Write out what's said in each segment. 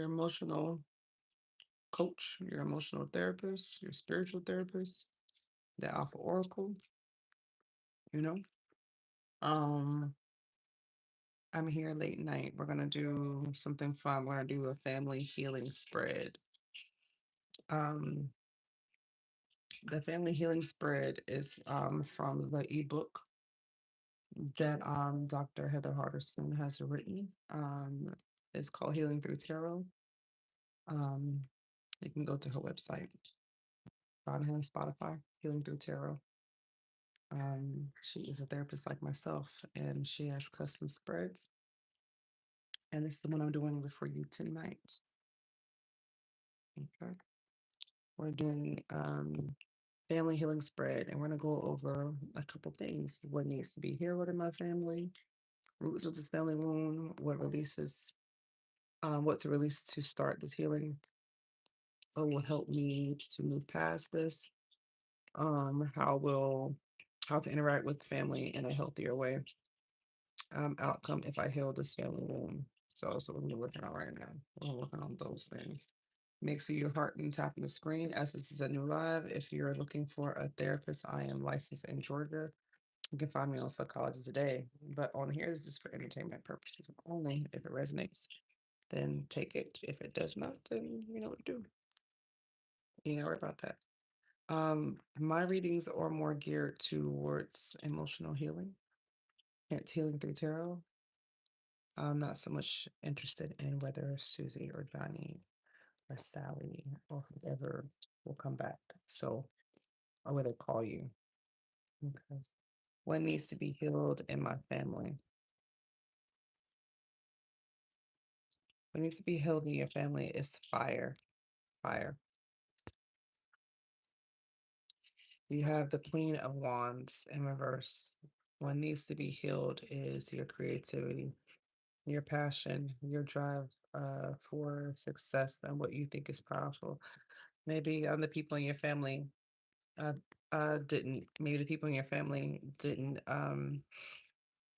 emotional coach, your emotional therapist, your spiritual therapist, the Alpha Oracle, you know. Um, I'm here late night. We're gonna do something fun. We're gonna do a family healing spread. Um, the family healing spread is from the ebook that Dr. Heather Hardison has written. It's called Healing Through Tarot. Um, you can go to her website, find her on Spotify, Healing Through Tarot. She is a therapist like myself, and she has custom spreads. And this is the one I'm doing for you tonight. Okay, we're doing family healing spread, and we're gonna go over a couple things: what needs to be healed in my family, roots of this family wound, what releases, what to release to start this healing, what will help me to move past this, how will how to interact with family in a healthier way, outcome if I heal this family wound. So what we're working on right now. We're working on those things. Make sure your heart and tap on the screen as this is a new live. If you're looking for a therapist, I am licensed in Georgia. You can find me on Psychology Today. But on here, this is for entertainment purposes only. If it resonates, then take it. If it does not, then you know what to do. You ain't gotta worry about that. My readings are more geared towards emotional healing. It's healing through tarot. I'm not so much interested in whether Susie or Johnny or Sally or whoever will come back. So, or whether call you. Okay. What needs to be healed in my family? What needs to be healed in your family is fire. Fire. You have the Queen of Wands in reverse. What needs to be healed is your creativity, your passion, your drive for success, and what you think is powerful. Maybe the people in your family uh, didn't, maybe the people in your family didn't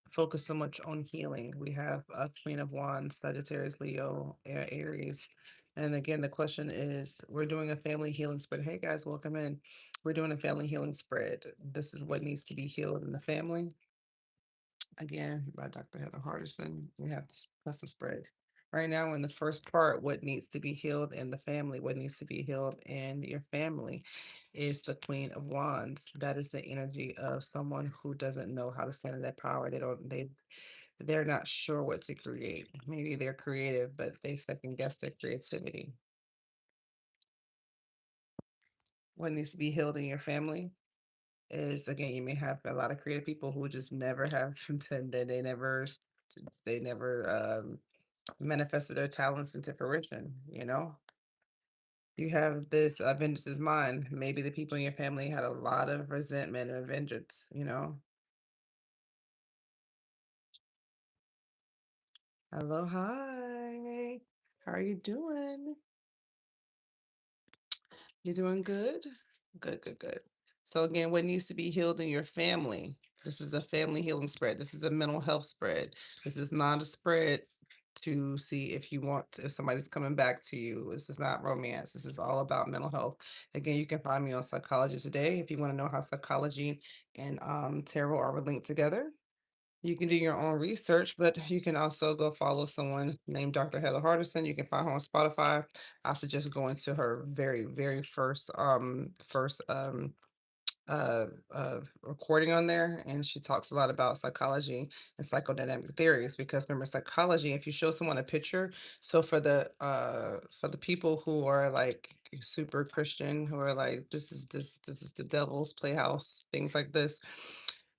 focus so much on healing. We have a Queen of Wands, Sagittarius, Leo, Aries. And again, the question is we're doing a family healing spread. Hey guys, welcome in. We're doing a family healing spread. This is what needs to be healed in the family. Again, by Dr. Heather Hardison. We have this custom spreads. Right now, we're in the first part, what needs to be healed in the family, what needs to be healed in your family is the Queen of Wands. That is the energy of someone who doesn't know how to stand in their power. They're not sure what to create. Maybe they're creative, but they second guess their creativity. What needs to be healed in your family is, again, you may have a lot of creative people who just never have they never manifested their talents into fruition, you know? You have this vengeance mind. Maybe the people in your family had a lot of resentment and vengeance, you know? Hello, hi. How are you doing? You doing good? Good, good, good. So again, what needs to be healed in your family? This is a family healing spread. This is a mental health spread. This is not a spread to see if if somebody's coming back to you. This is not romance. This is all about mental health. Again, you can find me on Psychology Today if you want to know how psychology and tarot are linked together. You can do your own research, but you can also go follow someone named Dr. Heather Hardison. You can find her on Spotify. I suggest going to her very first uh, recording on there, and she talks a lot about psychology and psychodynamic theories. Because remember, psychology, if you show someone a picture, so for the people who are like super Christian, who are like this is the devil's playhouse, things like this.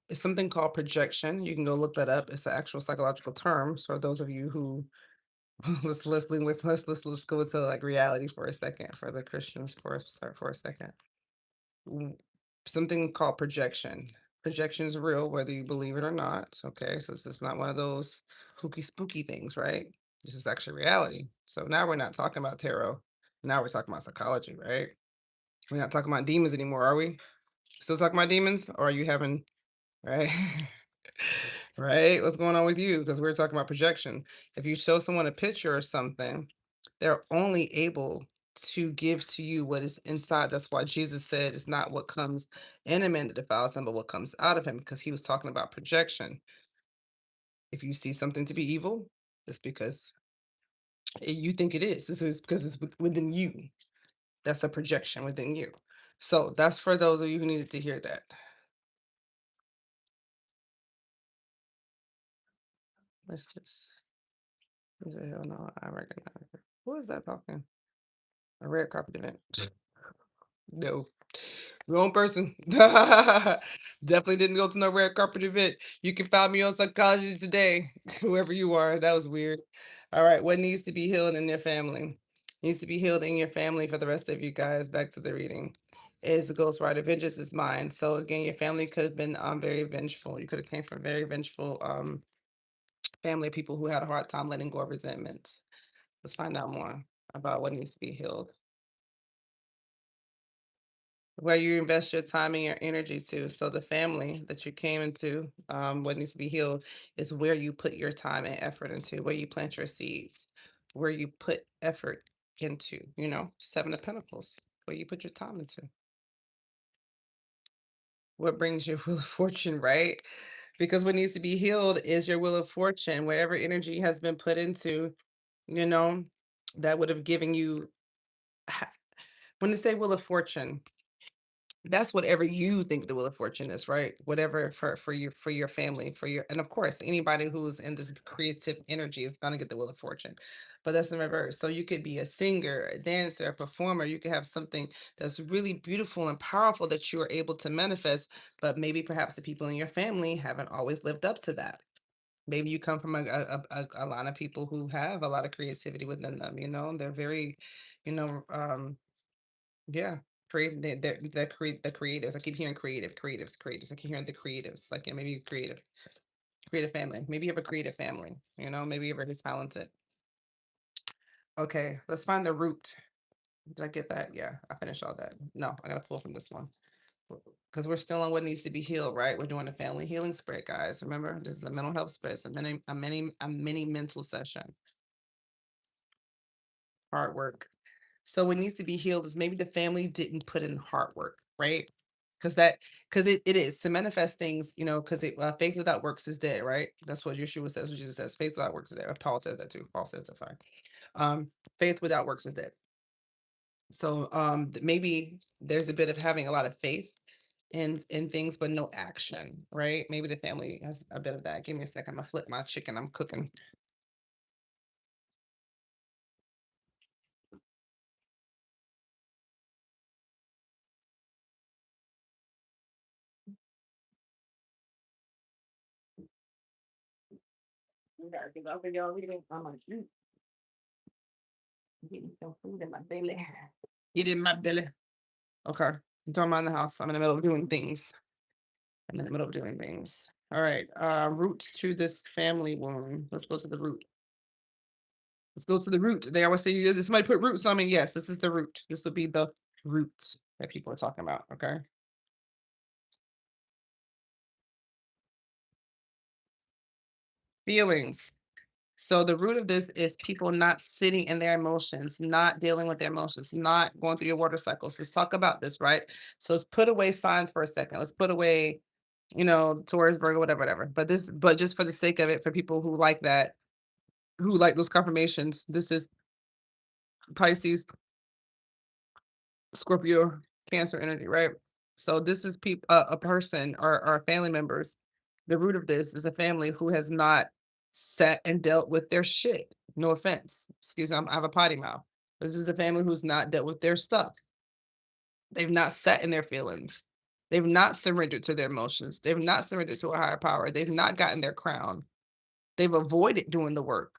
It's something called projection. You can go look that up. It's an actual psychological term. So for those of you who let's go to like reality for a second for the Christians for a second. w- Something called projection. Projection is real, whether you believe it or not. Okay, so it's not one of those hooky spooky things, right? This is actually reality. So now we're not talking about tarot. Now we're talking about psychology, right? We're not talking about demons anymore, are we? Still talking about demons, or are you having right? Right? What's going on with you? Because we're talking about projection. If you show someone a picture or something, They're only able to give to you what is inside. That's why Jesus said it's not what comes in a man that defiles him, but what comes out of him, because he was talking about projection. If you see something to be evil, it's because you think it is. It's because it's within you. That's a projection within you. So that's for those of you who needed to hear that. Let's just. Who the hell no? I recognize her. Who is that talking? A red carpet event. No. Wrong person. Definitely didn't go to no red carpet event. You can find me on psychology today, whoever you are. That was weird. All right. What needs to be healed in your family? Needs to be healed in your family for the rest of you guys. Back to the reading. Is the ghostwriter. Vengeance is mine. So again, your family could have been very vengeful. You could have came from very vengeful family people who had a hard time letting go of resentments. Let's find out more about what needs to be healed. Where you invest your time and your energy to. So the family that you came into, what needs to be healed is where you put your time and effort into, where you plant your seeds, where you put effort into, Seven of Pentacles, where you put your time into. What brings your wheel of fortune, right? Because what needs to be healed is your wheel of fortune, wherever energy has been put into, you know, that would have given you, when they say wheel of fortune, that's whatever you think the wheel of fortune is, right? Whatever for your family, and of course anybody who's in this creative energy is going to get the wheel of fortune. But that's in reverse. So you could be a singer, a dancer, a performer. You could have something that's really beautiful and powerful that you are able to manifest, but maybe perhaps the people in your family haven't always lived up to that. Maybe you come from a line of people who have a lot of creativity within them. They're very, you know um yeah, creative. The creatives. I keep hearing creatives. I keep hearing the creatives. Like, yeah, maybe creative family. Maybe you have a creative family. Maybe you're very talented. Okay, let's find the root. Did I get that? Yeah, I finished all that. No, I gotta pull from this one because we're still on what needs to be healed, right? We're doing a family healing spread, guys. Remember, this is a mental health spread. It's a mini mental session. Hard work. So what needs to be healed is maybe the family didn't put in hard work, right? Because it is to manifest things, because faith without works is dead, right? That's what Yeshua says. What Jesus says, faith without works is dead. Paul says that too. Paul says that. Sorry. Faith without works is dead. So maybe there's a bit of having a lot of faith in things, but no action, right? Maybe the family has a bit of that. Give me a second. I'm gonna flip my chicken. I'm cooking. You gotta think of y'all reading. I'm like, getting some food in my belly. Get in my belly. Okay. Don't mind the house. I'm in the middle of doing things. I'm in the middle of doing things. All right. Root to this family wound. Let's go to the root. Let's go to the root. They always say somebody put roots on me. Yes, this is the root. This would be the root that people are talking about. Okay. Feelings. So the root of this is people not sitting in their emotions, not dealing with their emotions, not going through your water cycles. Let's talk about this, right? So let's put away signs for a second. Let's put away, Taurus, Virgo, whatever. But just for the sake of it, for people who like that, who like those confirmations, this is Pisces, Scorpio, Cancer energy, right? So this is a person or family members. The root of this is a family who has not sat and dealt with their shit. No offense. Excuse me, I have a potty mouth. This is a family who's not dealt with their stuff. They've not sat in their feelings. They've not surrendered to their emotions. They've not surrendered to a higher power. They've not gotten their crown. They've avoided doing the work.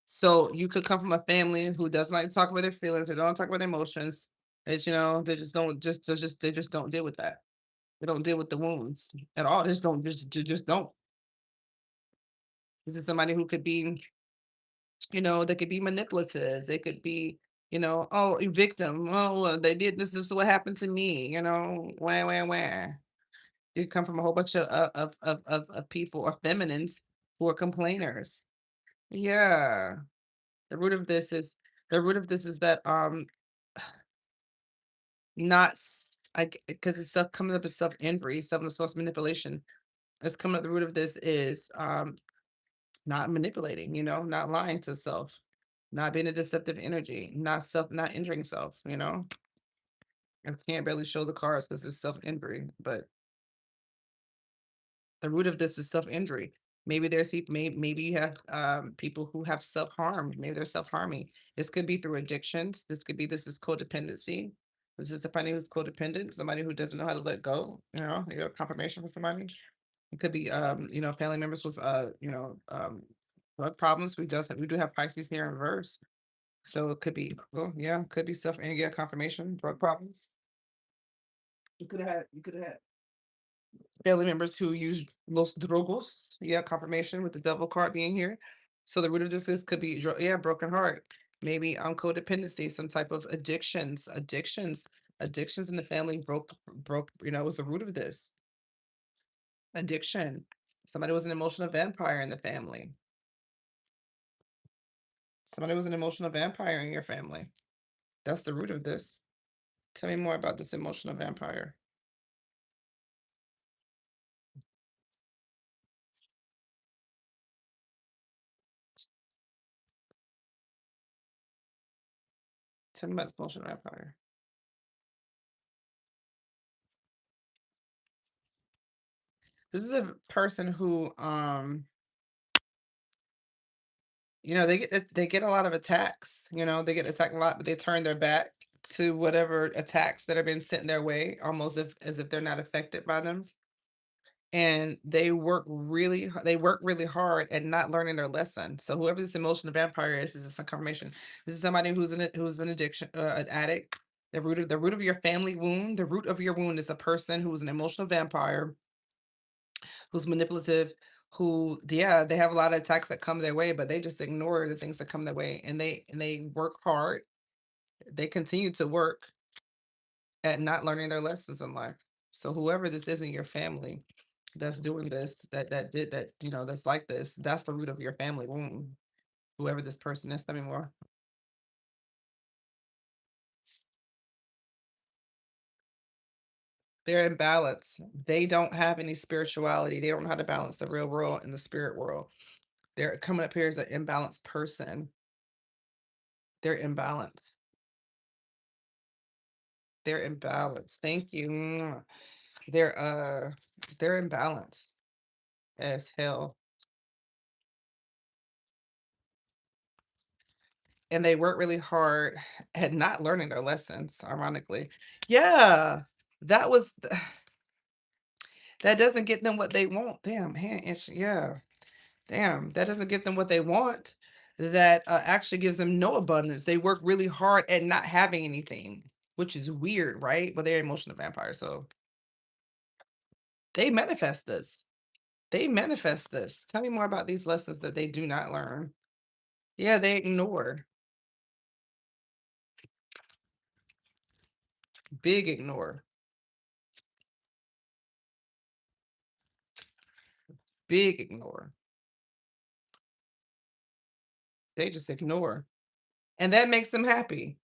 So you could come from a family who doesn't like to talk about their feelings. They don't talk about their emotions. It's, they just don't they just don't deal with that. They don't deal with the wounds at all. They just don't. This is somebody who could be, they could be manipulative. They could be, oh, a victim. Oh, well, they did this. This is what happened to me. Where. You come from a whole bunch of people or feminines who are complainers. Yeah. The root of this is the root of this is that not because it's self coming up as self injury, self source manipulation. It's coming up. The root of this is not manipulating, not lying to self, not being a deceptive energy, not injuring self. I can't barely show the cards because it's self injury, but the root of this is self-injury. Maybe maybe you have people who have self-harm. Maybe they're self-harming. This could be through addictions. This is codependency. This is somebody who's codependent, somebody who doesn't know how to let go, you have confirmation for somebody. It could be family members with drug problems. We do have Pisces here in reverse. So it could be, oh yeah, could be self and get confirmation, drug problems. You could have had family members who use los drogos. Yeah, confirmation with the devil card being here. So the root of this is could be broken heart. Maybe codependency, some type of addictions in the family broke. Was the root of this addiction. Somebody was an emotional vampire in the family. Somebody was an emotional vampire in your family. That's the root of this. Tell me more about this emotional vampire. Tell me about this emotional vampire. This is a person who they get a lot of attacks. They get attacked a lot, but they turn their back to whatever attacks that are being sent their way, almost as if they're not affected by them. And they work really hard at not learning their lesson. So whoever this emotional vampire is just a confirmation. This is somebody who's an addiction, an addict. The root of your family wound. The root of your wound is a person who's an emotional vampire, who's manipulative, who yeah, they have a lot of attacks that come their way, but they just ignore the things that come their way, and they work hard. They continue to work at not learning their lessons in life. So whoever this is in your family that's doing this, that did that, that's like this, that's the root of your family wound. Whoever this person is, tell me more. They're in balance. They don't have any spirituality. They don't know how to balance the real world and the spirit world. They're coming up here as an imbalanced person. They're imbalanced. They're in balance. Thank you. Mwah. They're in balance as hell. And they work really hard at not learning their lessons, ironically. Yeah. That was that doesn't get them what they want. Damn, hand itch. Yeah. Damn, that doesn't give them what they want. That actually gives them no abundance. They work really hard at not having anything, which is weird, right? But they're emotional vampires, so they manifest this. They manifest this. Tell me more about these lessons that they do not learn. Yeah, they ignore. Big ignore. Big ignore. They just ignore. And that makes them happy.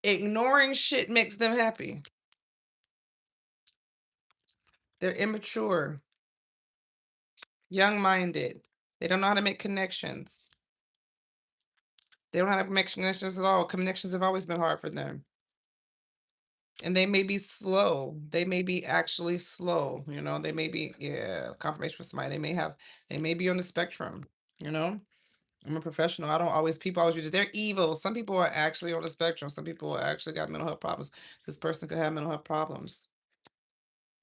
Ignoring shit makes them happy. They're immature, young-minded. They don't know how to make connections. They don't know how to make connections at all. Connections have always been hard for them. And they may be slow. They may be actually slow. They may be, yeah, confirmation for somebody. They may be on the spectrum, you know? I'm a professional. I don't always, people always use, they're evil. Some people are actually on the spectrum. Some people actually got mental health problems. This person could have mental health problems.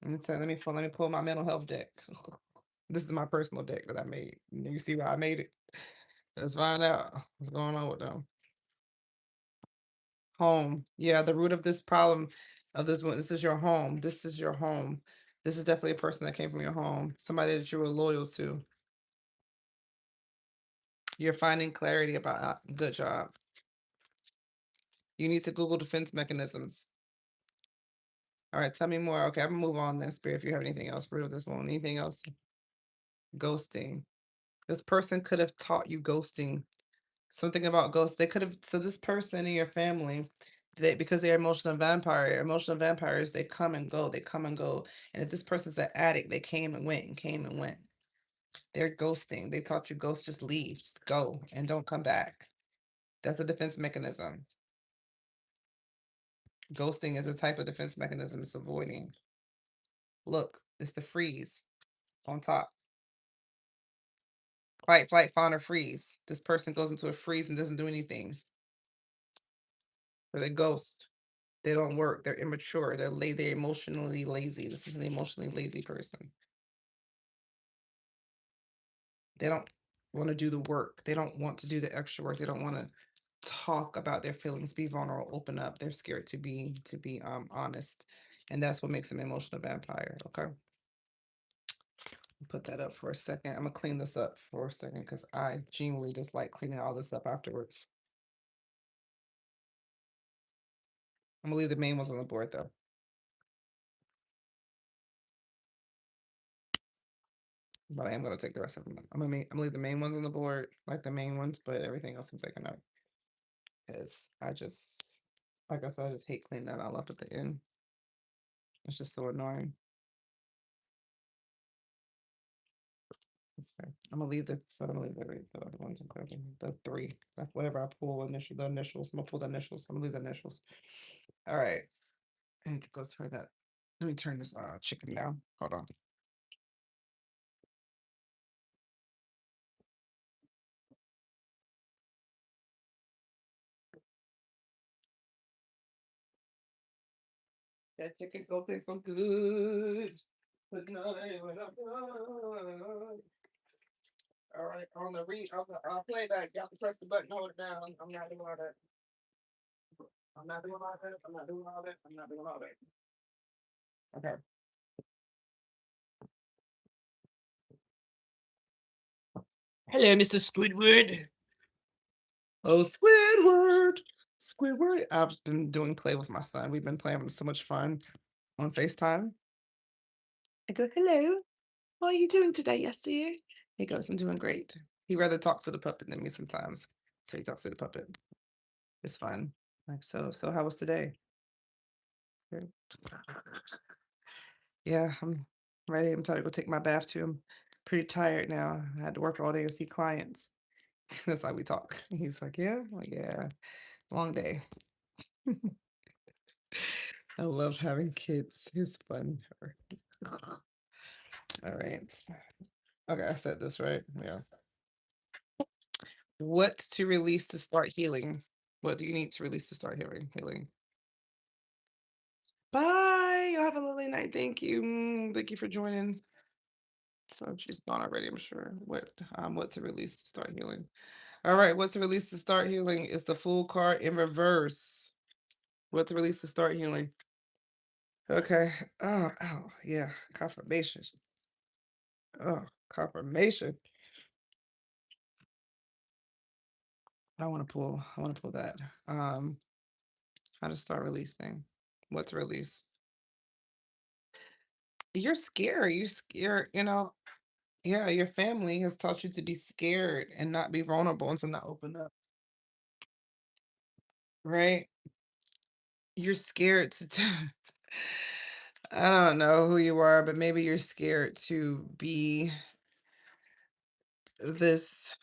Let me pull my mental health deck. This is my personal deck that I made. You see why I made it? Let's find out what's going on with them. Home. Yeah, the root of this problem of this one, this is your home. This is your home. This is definitely a person that came from your home. Somebody that you were loyal to. You're finding clarity about good job. You need to Google defense mechanisms. All right, tell me more. Okay, I'm gonna move on then, Spirit. If you have anything else, root of this one, anything else? Ghosting. This person could have taught you ghosting. Something about ghosts. They could have. So this person in your family, they because they're emotional vampires, they come and go. They come and go. And if this person's an addict, they came and went and came and went. They're ghosting. They taught you ghosts just leave, just go and don't come back. That's a defense mechanism. Ghosting is a type of defense mechanism. It's avoiding. Look, it's the freeze on top. Fight, flight, fawn, or freeze. This person goes into a freeze and doesn't do anything. Or they ghost. They don't work. They're immature. They're emotionally lazy. This is an emotionally lazy person. They don't want to do the work. They don't want to do the extra work. They don't want to talk about their feelings, be vulnerable, open up. They're scared to be honest. And that's what makes them an emotional vampire. Okay. Put that up for a second. I'm gonna clean this up for a second because I genuinely just like cleaning all this up afterwards. I'm gonna leave the main ones on the board though. But I am gonna take the rest of them. I'm gonna leave the main ones on the board, like the main ones, but everything else I'm taking out. Because I just, like I said, I just hate cleaning that all up at the end. It's just so annoying. Okay. I'm gonna leave I'm gonna leave the other ones, including the three. Like whatever I pull the initials. I'm gonna pull the initials. I'm gonna leave the initials. All right. I need to go turn that. Let me turn this chicken down. Hold on. That chicken gonna taste so good. But no, when I'm done. All right, on the read, on the playback, you have to press the button, hold it down. I'm not doing all that. I'm not doing all that. I'm not doing all that. I'm not doing all that. Okay. Hello, Mr. Squidward. Oh, Squidward. Squidward. I've been doing play with my son. We've been playing so much fun on FaceTime. I go, hello. What are you doing today, yes, dear? He goes, I'm doing great. He rather talks to the puppet than me sometimes. So he talks to the puppet. It's fun. Like so how was today? Good. Yeah, I'm ready. I'm tired to go take my bath too. I'm pretty tired now. I had to work all day to see clients. That's how we talk. He's like, yeah, I'm like, yeah, long day. I love having kids. It's fun. All right. Okay, I said this right. Yeah. What to release to start healing? What do you need to release to start healing? Bye. Y'all have a lovely night. Thank you. Thank you for joining. So she's gone already, I'm sure. What to release to start healing? All right, what to release to start healing is the Fool card in reverse. What to release to start healing? Okay. Oh, yeah. Confirmation. Oh, confirmation. I want to pull that. Um, how to start releasing. What to release. You're scared. You're scared, yeah, your family has taught you to be scared and not be vulnerable and to not open up, right? You're scared I don't know who you are, but maybe you're scared to be this,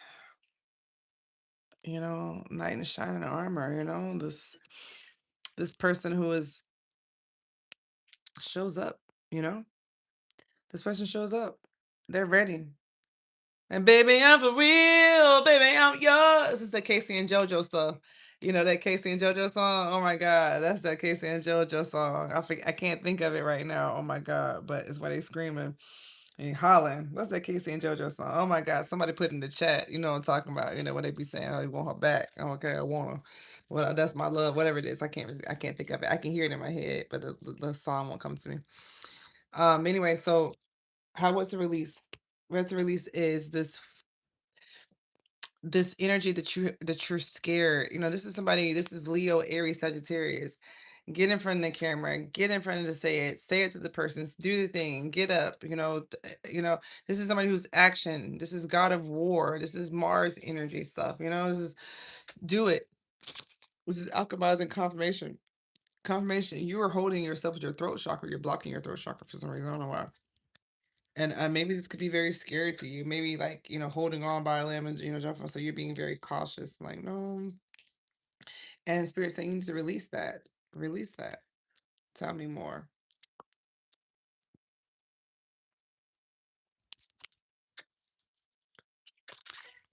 knight in shining armor, this person who is shows up, you know? This person shows up. They're ready. And baby, I'm for real. Baby, I'm yours. This is the Casey and JoJo stuff. You know that Casey and JoJo song? Oh my God. That's that Casey and JoJo song. I can't think of it right now. Oh my God. But it's why they screaming and hollering. What's that Casey and JoJo song? Oh my God. Somebody put in the chat. You know what I'm talking about. You know what they be saying. Oh, you want her back. Oh, okay. I want her. Well, that's my love. Whatever it is. I can't think of it. I can hear it in my head, but the song won't come to me. Anyway, so what's the release? What's the release is this energy that you're scared. This is Leo, Aries, Sagittarius. Get in front of the camera, get in front of the say it to the person, do the thing, get up, this is somebody who's action. This is God of War. This is Mars energy stuff, this is do it. This is alchemizing confirmation. Confirmation. You are holding yourself with your throat chakra. You're blocking your throat chakra for some reason. I don't know why. And maybe this could be very scary to you. Maybe like, holding on by a limb and, jumping. So you're being very cautious. Like, no. And Spirit saying you need to release that. Release that. Tell me more.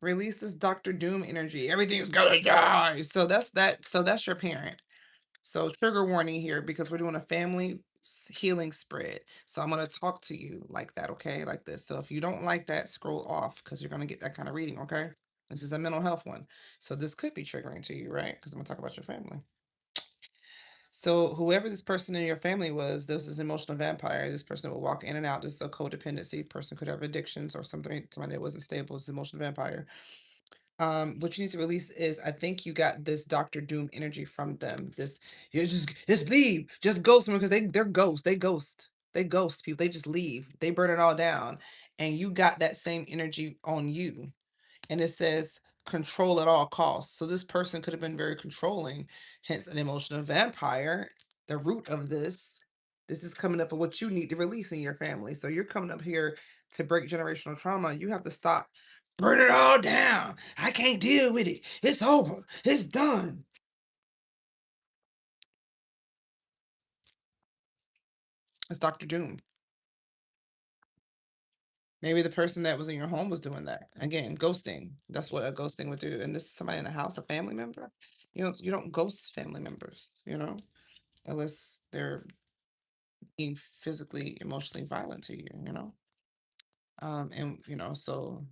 Release this Dr. Doom energy. Everything's gonna die. So that's that. So that's your parent. So trigger warning here because we're doing a family healing spread. So I'm gonna talk to you like that, okay? Like this. So if you don't like that, scroll off because you're gonna get that kind of reading, okay? This is a mental health one. So this could be triggering to you, right? Because I'm gonna talk about your family. So whoever this person in your family was, this is emotional vampire. This person will walk in and out. This is a codependency. Person could have addictions or something. Somebody that wasn't stable. It's emotional vampire. What you need to release is I think you got this Dr. Doom energy from them. This you just leave, just ghost them because they're ghosts. They ghost. They ghost people. They just leave. They burn it all down. And you got that same energy on you. And it says control at all costs. So this person could have been very controlling, hence an emotional vampire. The root of this is coming up for what you need to release in your family. So you're coming up here to break generational trauma. You have to stop. Burn it all down. I can't deal with it. It's over. It's done. It's Dr. Doom. Maybe the person that was in your home was doing that. Again, ghosting. That's what a ghosting would do. And this is somebody in the house, a family member. You don't ghost family members, unless they're being physically, emotionally violent to you, and so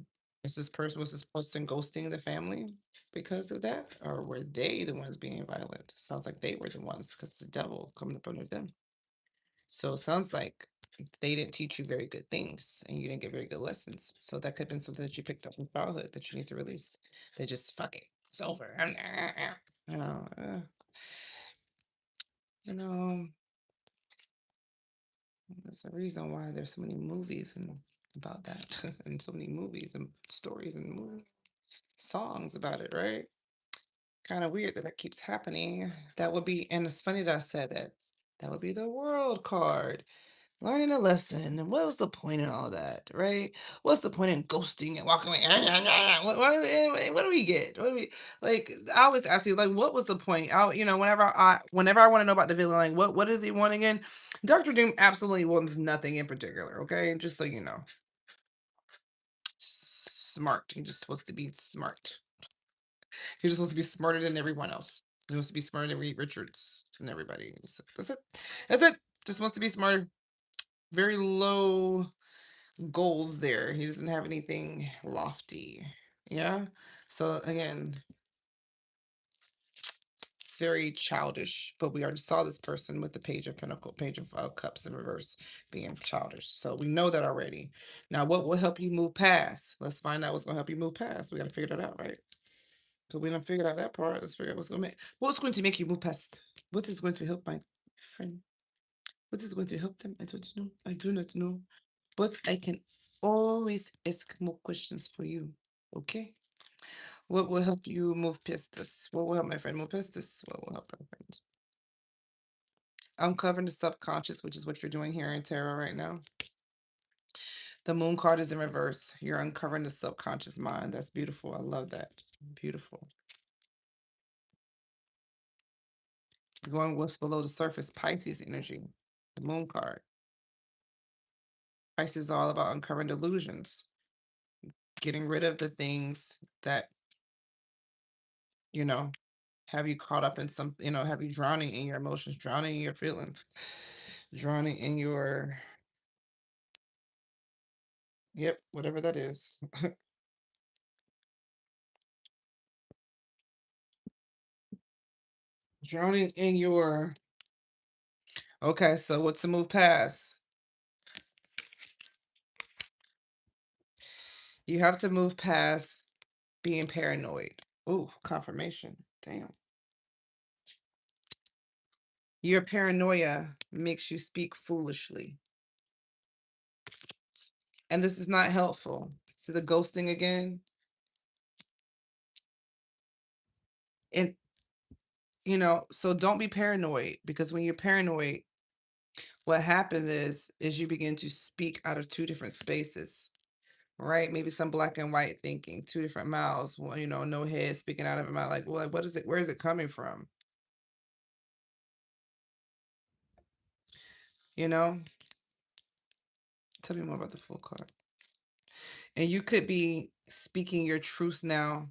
was this person ghosting the family because of that, or were they the ones being violent? Sounds like they were the ones because the devil coming up under them. So it sounds like they didn't teach you very good things and you didn't get very good lessons. So that could have been something that you picked up from childhood that you need to release. They just fuck it. It's over. You know, uh, you know, that's the reason why there's so many movies and about that, and so many movies and stories and songs about it, right? Kind of weird that keeps happening. That would be, and it's funny that I said that. That would be the world card. Learning a lesson. And what was the point in all that, right? What's the point in ghosting and walking away? What do we get? What do we like? I always ask you, like, what was the point? Whenever I want to know about the villain, like, what does he want again? Doctor Doom absolutely wants nothing in particular. Okay, just so you know, smart. He just wants to be smart. He just wants to be smarter than everyone else. He wants to be smarter than Reed Richards and everybody. That's it. That's it. Just wants to be smarter. Very low goals there. He doesn't have anything lofty. Yeah. So again, it's very childish. But we already saw this person with the page of cups in reverse, being childish. So we know that already. Now, what will help you move past? Let's find out what's going to help you move past. We got to figure that out, right? So we don't figure out that part. Let's figure out what's going to make you move past. What is going to help my friend? What is going to help them? I don't know. I do not know. But I can always ask more questions for you. Okay? What will help you move past this? What will help my friend move past this? What will help my friends? Uncovering the subconscious, which is what you're doing here in tarot right now. The moon card is in reverse. You're uncovering the subconscious mind. That's beautiful. I love that. Beautiful. Going what's below the surface, Pisces energy. The moon card. Pisces is all about uncovering delusions, getting rid of the things that, you know, have you caught up in have you drowning in your emotions, drowning in your feelings, drowning in your, yep, whatever that is. Drowning in your, okay, so what's to move past? You have to move past being paranoid. Ooh, confirmation. Damn. Your paranoia makes you speak foolishly. And this is not helpful. See the ghosting again? And, so don't be paranoid because when you're paranoid, what happens is you begin to speak out of two different spaces, right? Maybe some black and white thinking, two different mouths, well, no head speaking out of a mouth. Like, well, what is it? Where is it coming from? You know? Tell me more about the full card. And you could be speaking your truth now.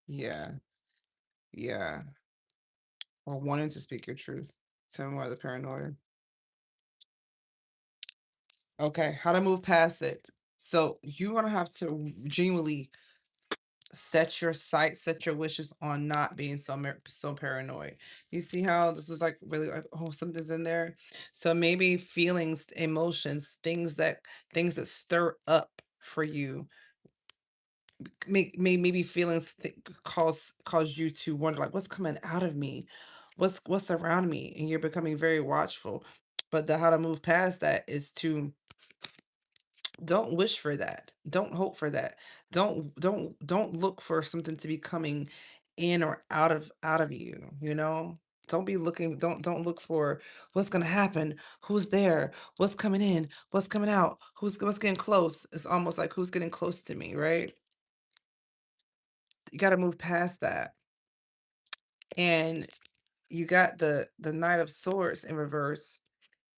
Yeah. Yeah. Or wanting to speak your truth. Tell me more of the paranoia. Okay. How to move past it. So you're gonna have to genuinely set your sights, set your wishes on not being so paranoid. You see how this was like really like, oh, something's in there. So maybe feelings, emotions, things that stir up for you, maybe feelings cause you to wonder like what's coming out of me, what's around me, and you're becoming very watchful. But the how to move past that is to don't wish for that. Don't hope for that. Don't look for something to be coming in or out of you, you know? Don't be looking don't look for what's going to happen, who's there, what's coming in, what's coming out, what's getting close. It's almost like who's getting close to me, right? You got to move past that. And you got the Knight of Swords in reverse,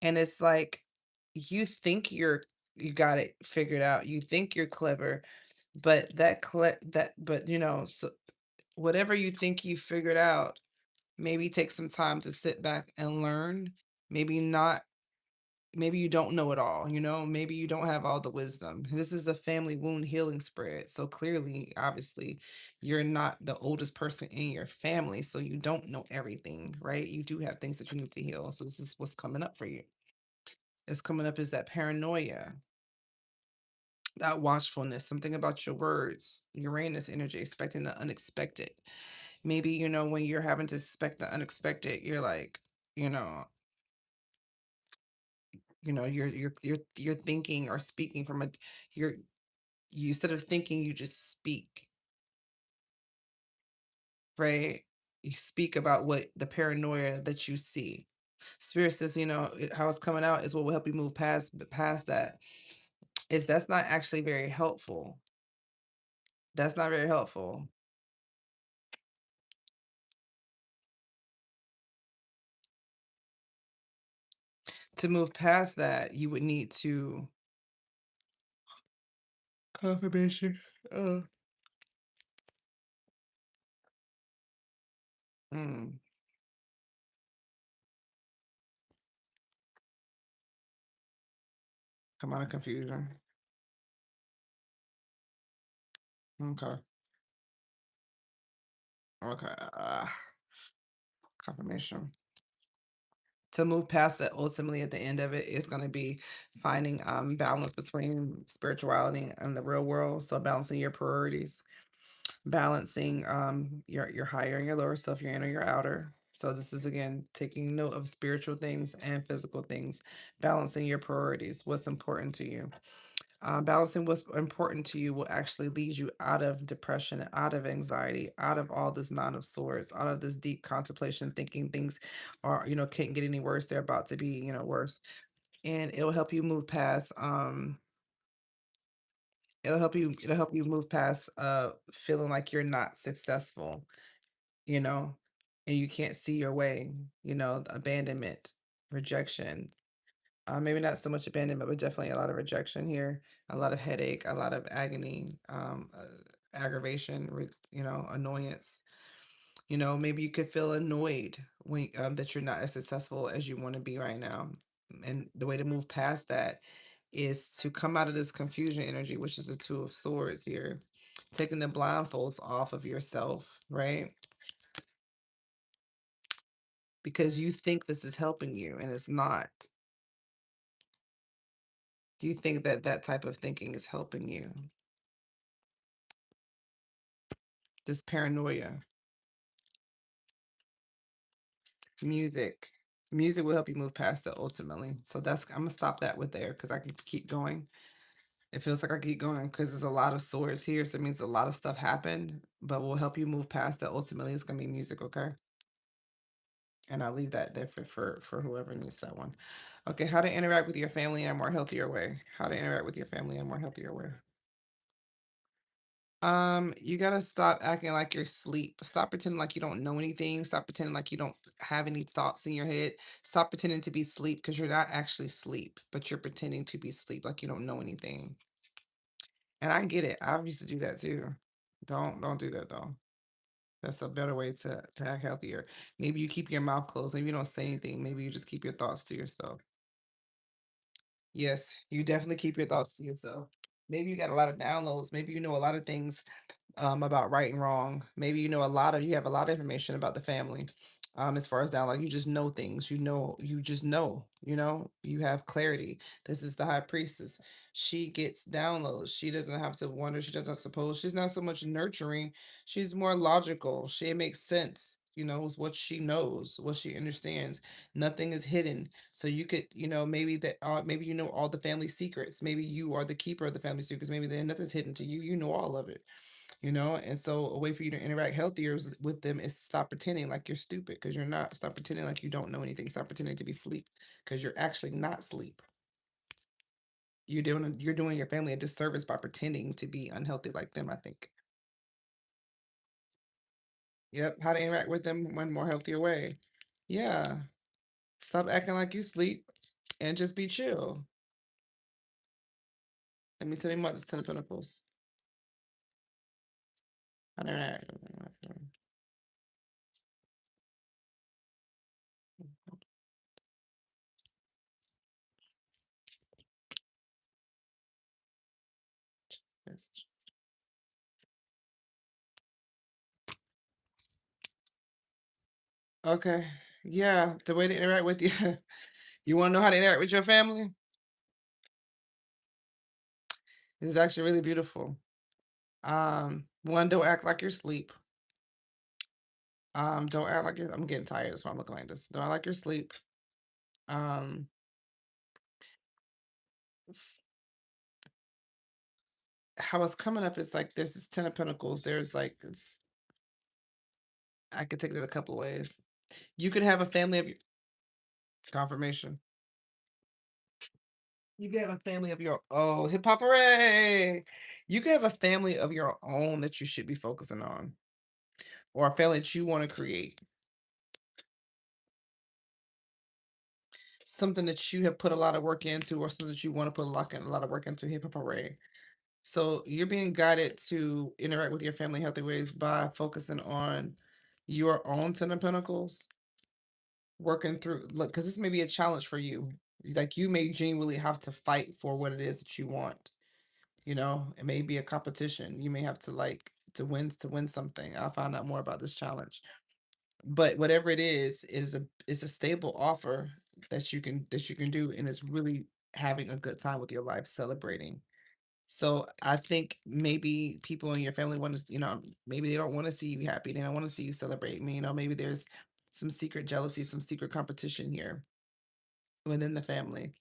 and it's like you think you got it figured out. You think you're clever, but so whatever you think you figured out, maybe take some time to sit back and learn. Maybe not, maybe you don't know it all, maybe you don't have all the wisdom. This is a family wound healing spread. So clearly, obviously, you're not the oldest person in your family, so you don't know everything, right? You do have things that you need to heal. So this is what's coming up for you. It's coming up is that paranoia, that watchfulness, something about your words, Uranus energy, expecting the unexpected. Maybe, when you're having to expect the unexpected, you're like, you know, you're thinking or speaking from you're you instead of thinking, you just speak, right? You speak about what the paranoia that you see. Spirit says, how it's coming out is what will help you move past that. Is that's not actually very helpful. That's not very helpful. To move past that, you would need to confirmation. Mm, come out of confusion. Okay. Okay. Confirmation. To move past that, ultimately at the end of it is going to be finding balance between spirituality and the real world. So balancing your priorities, balancing your higher and your lower self, your inner, your outer. So this is again taking note of spiritual things and physical things, balancing your priorities, what's important to you. Balancing what's important to you will actually lead you out of depression, out of anxiety, out of all this Nine of Swords, out of this deep contemplation, thinking things are, can't get any worse. They're about to be, worse. And it'll help you move past, it'll help you move past feeling like you're not successful, you know, and you can't see your way, abandonment, rejection, maybe not so much abandonment, but definitely a lot of rejection here, a lot of headache, a lot of agony, aggravation, annoyance. Maybe you could feel annoyed when that you're not as successful as you want to be right now. And the way to move past that is to come out of this confusion energy, which is the Two of Swords here, taking the blindfolds off of yourself, right? Because you think this is helping you and it's not. You think that that type of thinking is helping you. This paranoia. Music. Music will help you move past it ultimately. So that's I'm gonna stop that with there because I can keep going. It feels like I keep going because there's a lot of swords here, so it means a lot of stuff happened, but will help you move past that. Ultimately, it's gonna be music, okay? And I'll leave that there for whoever needs that one. Okay, how to interact with your family in a more healthier way. How to interact with your family in a more healthier way. You gotta stop acting like you're asleep. Stop pretending like you don't know anything. Stop pretending like you don't have any thoughts in your head. Stop pretending to be asleep because you're not actually asleep, but you're pretending to be asleep like you don't know anything. And I get it. I used to do that too. Don't do that though. That's a better way to act healthier. Maybe you keep your mouth closed. Maybe you don't say anything. Maybe you just keep your thoughts to yourself. Yes, you definitely keep your thoughts to yourself. Maybe you got a lot of downloads. Maybe you know a lot of things about right and wrong. Maybe you have a lot of information about the family. As far as down, like you just know things. You just know. You have clarity. This is the high priestess. She gets downloads. She doesn't have to wonder. She doesn't suppose. She's not so much nurturing. She's more logical. She makes sense. Is what she knows, what she understands. Nothing is hidden. So you could, maybe maybe you know all the family secrets. Maybe you are the keeper of the family secrets. Maybe there nothing's hidden to you. You know all of it. And so a way for you to interact healthier with them is to stop pretending like you're stupid because you're not. Stop pretending like you don't know anything. Stop pretending to be asleep because you're actually not asleep. You're doing your family a disservice by pretending to be unhealthy like them, I think. Yep, how to interact with them in a more healthier way. Yeah. Stop acting like you sleep and just be chill. Let me tell you about this Ten of Pentacles. How to interact. Okay. Yeah, the way to interact with you. You want to know how to interact with your family? This is actually really beautiful. One, don't act like you're asleep. Don't act like I'm getting tired. That's why I'm looking like this. Don't act like you're asleep. Um, how it's coming up is like there's this Ten of Pentacles. There's like this, I could take it a couple of ways. You could have a family of your confirmation. You could have a family of your hip hop hooray. You could have a family of your own that you should be focusing on, or a family that you want to create. Something that you have put a lot of work into, or something that you want to put a lot of work into. Hip hop hooray. So you're being guided to interact with your family in healthy ways by focusing on your own Ten of Pentacles, working through look, because this may be a challenge for you. Like you may genuinely have to fight for what it is that you want. It may be a competition. You may have to to win something. I'll find out more about this challenge. But whatever it is a stable offer that you can do, and it's really having a good time with your life, celebrating. So I think maybe people in your family want to, maybe they don't want to see you happy. They don't want to see you celebrate. Maybe there's some secret jealousy, some secret competition here within the family.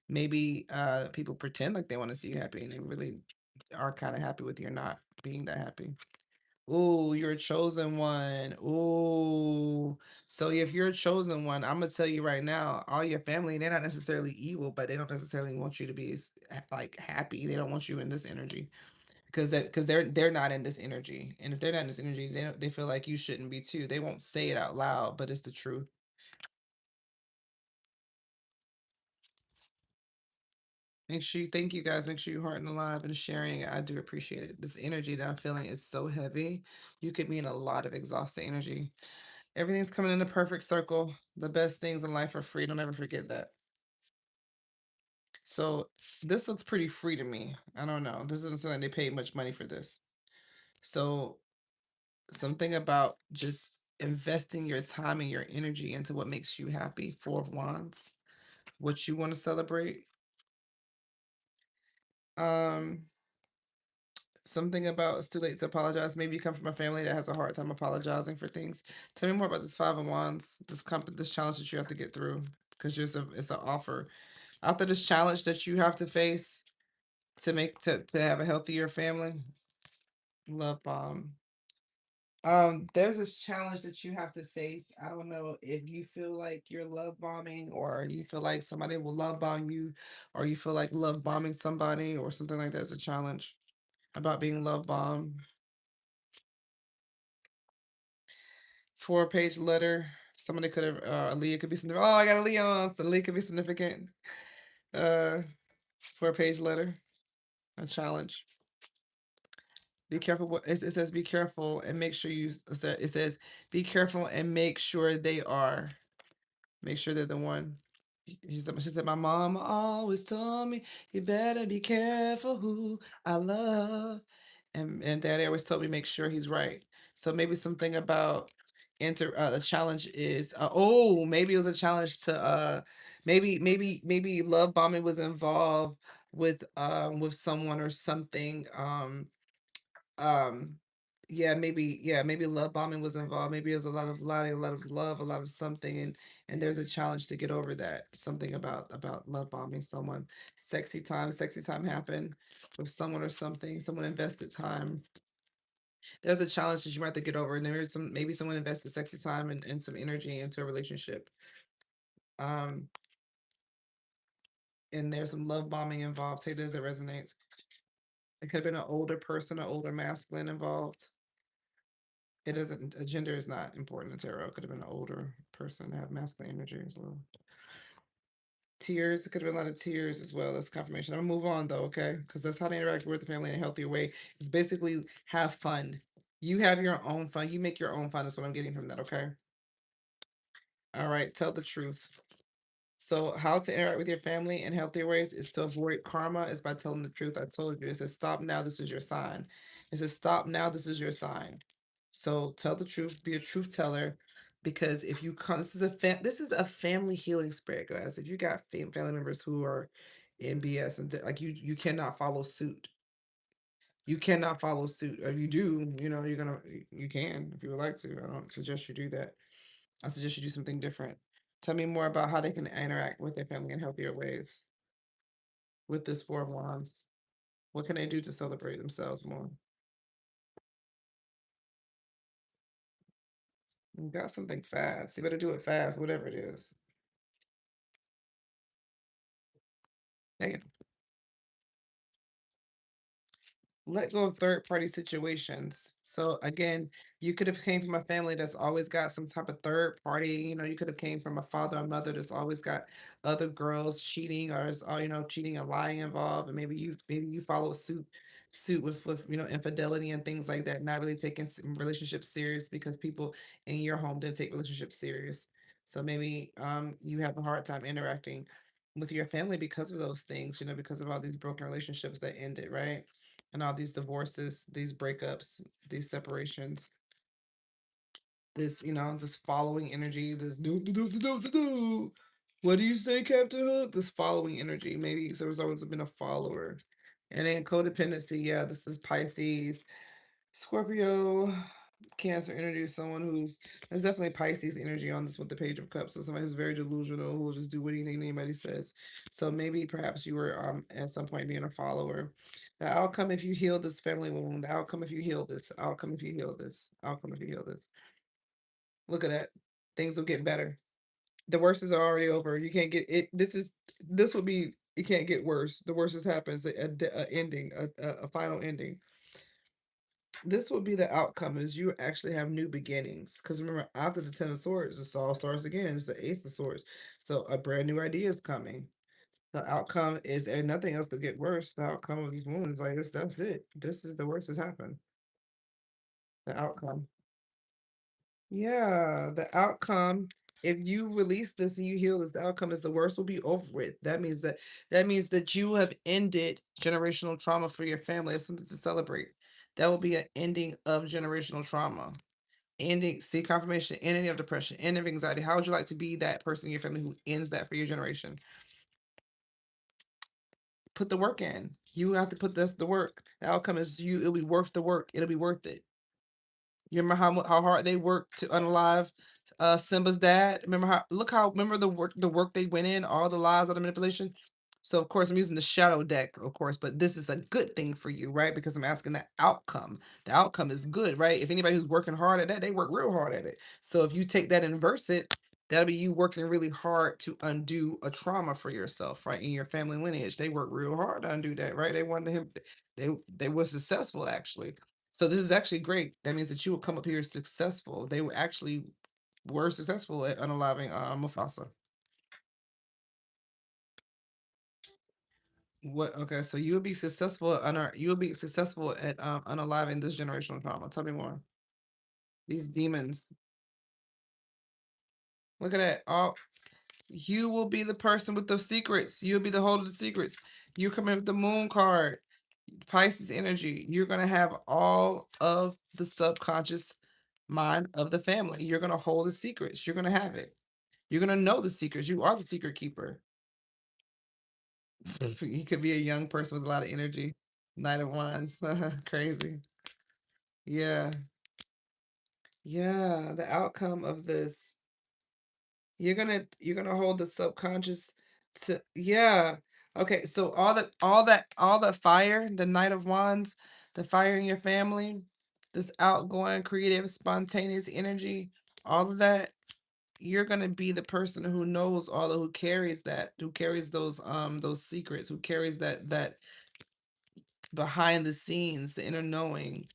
Maybe people pretend like they want to see you happy and they really are kind of happy with you not being that happy. Ooh, you're a chosen one. Ooh. So if you're a chosen one, I'm gonna tell you right now, all your family, they're not necessarily evil, but they don't necessarily want you to be like happy. They don't want you in this energy because they're not in this energy. And if they're not in this energy, they feel like you shouldn't be too. They won't say it out loud, but it's the truth. Make sure you thank you guys. Make sure you heart and alive and sharing. I do appreciate it. This energy that I'm feeling is so heavy. You could be in a lot of exhausted energy. Everything's coming in a perfect circle. The best things in life are free. Don't ever forget that. So this looks pretty free to me. I don't know. This doesn't sound like they paid much money for this. So something about just investing your time and your energy into what makes you happy. Four of Wands. What you want to celebrate. Um, Something about it's too late to apologize. Maybe you come from a family that has a hard time apologizing for things. Tell me more about this Five of Wands, this challenge that you have to get through, because it's an offer after this challenge that you have to face to have a healthier family. Love bomb. There's this challenge that you have to face. I don't know if you feel like you're love bombing, or you feel like somebody will love bomb you, or you feel like love bombing somebody or something like that is a challenge about being love bombed. 4-page letter. Somebody could have a Leah could be significant. Oh, I got a Leon. So Leah could be significant. Uh 4-page letter. A challenge. Be careful. It says be careful and make sure it says be careful and make sure they are. Make sure they're the one. She said, my mom always told me, you better be careful who I love. And daddy always told me, make sure he's right. So maybe something about the challenge is, maybe it was a challenge to, maybe love bombing was involved with someone or something. Um, maybe love bombing was involved. Maybe it was a lot of lying, a lot of love, a lot of something, and there's a challenge to get over that. Something about love bombing someone. Sexy time happened with someone or something. Someone invested time. There's a challenge that you might have to get over, and there's maybe someone invested sexy time and some energy into a relationship. Um, and there's some love bombing involved. Take it as it resonates. It could have been an older person, an older masculine involved. It doesn't. Gender is not important in tarot. It could have been an older person that have masculine energy as well. Tears. It could have been a lot of tears as well. That's confirmation. I'm gonna move on though, okay? Because that's how to interact with the family in a healthier way. It's basically have fun. You have your own fun. You make your own fun. Is what I'm getting from that. Okay. All right. Tell the truth. So, how to interact with your family in healthier ways is to avoid karma is by telling the truth. I told you. It says, stop now. This is your sign. It says, stop now. This is your sign. So, tell the truth. Be a truth teller. Because if you come, this is a family healing spirit, guys. If you got family members who are in BS and like you cannot follow suit. You cannot follow suit. If you do, you can if you would like to. I don't suggest you do that. I suggest you do something different. Tell me more about how they can interact with their family in healthier ways with this Four of Wands. What can they do to celebrate themselves more? You got something fast. You better do it fast, whatever it is. Dang it. Let go of third party situations. So again, you could have came from a family that's always got some type of third party. You could have came from a father or mother that's always got other girls cheating, or is all cheating and lying involved, and maybe you follow suit with infidelity and things like that, not really taking relationships serious because people in your home didn't take relationships serious. So maybe you have a hard time interacting with your family because of those things, because of all these broken relationships that ended, right? And all these divorces, these breakups, these separations, this following energy, this do. What do you say, Captain Hook? This following energy. Maybe there's always been a follower. And then codependency, yeah, this is Pisces, Scorpio, Cancer energy, someone who's there's definitely Pisces energy on this with the Page of Cups. So somebody who's very delusional, who will just do anything anybody says. So maybe perhaps you were at some point being a follower. The outcome if you heal this family wound, the outcome if you heal this, outcome if you heal this, outcome if you heal this. Look at that. Things will get better. The worst is already over. You can't get it. This would be it can't get worse. The worst has happened. It's a ending, a final ending. This will be the outcome is you actually have new beginnings. Because remember, after the Ten of Swords, it all starts again. It's the Ace of Swords. So a brand new idea is coming. The outcome is, and nothing else could get worse. The outcome of these wounds, like this, that's it. This is the worst has happened. The outcome. Yeah, the outcome. If you release this and you heal this, the outcome is the worst will be over with. That means that you have ended generational trauma for your family. It's something to celebrate. That will be an ending of generational trauma. Ending, see confirmation, ending of depression, ending of anxiety. How would you like to be that person in your family who ends that for your generation? Put the work in. You have to put this the work. The outcome is you. It'll be worth the work. It'll be worth it. You remember how hard they worked to unalive Simba's dad? Remember the work they went in, all the lies, all the manipulation. So of course I'm using the shadow deck, of course, but this is a good thing for you, right? Because I'm asking the outcome. The outcome is good, right? If anybody who's working hard at that, they work real hard at it. So if you take that and inverse it, that'll be you working really hard to undo a trauma for yourself, right? In your family lineage, they work real hard to undo that, right? They wanted him. They were successful actually. So this is actually great. That means that you will come up here successful. They were successful at unaliving Mufasa. What? Okay, so you'll be successful at unaliving this generational trauma. Tell me more. These demons. Look at that. All you will be the person with the secrets. You'll be the holder of the secrets. You come in with the moon card, Pisces energy. You're gonna have all of the subconscious mind of the family. You're gonna hold the secrets. You're gonna have it. You're gonna know the secrets. You are the secret keeper. He could be a young person with a lot of energy. Knight of Wands. Crazy. Yeah. Yeah. The outcome of this. You're gonna hold the subconscious to yeah. Okay, so all the fire, the Knight of Wands, the fire in your family, this outgoing, creative, spontaneous energy, all of that, you're gonna be the person who knows all of who carries that, who carries those secrets, who carries that behind the scenes, the inner knowing.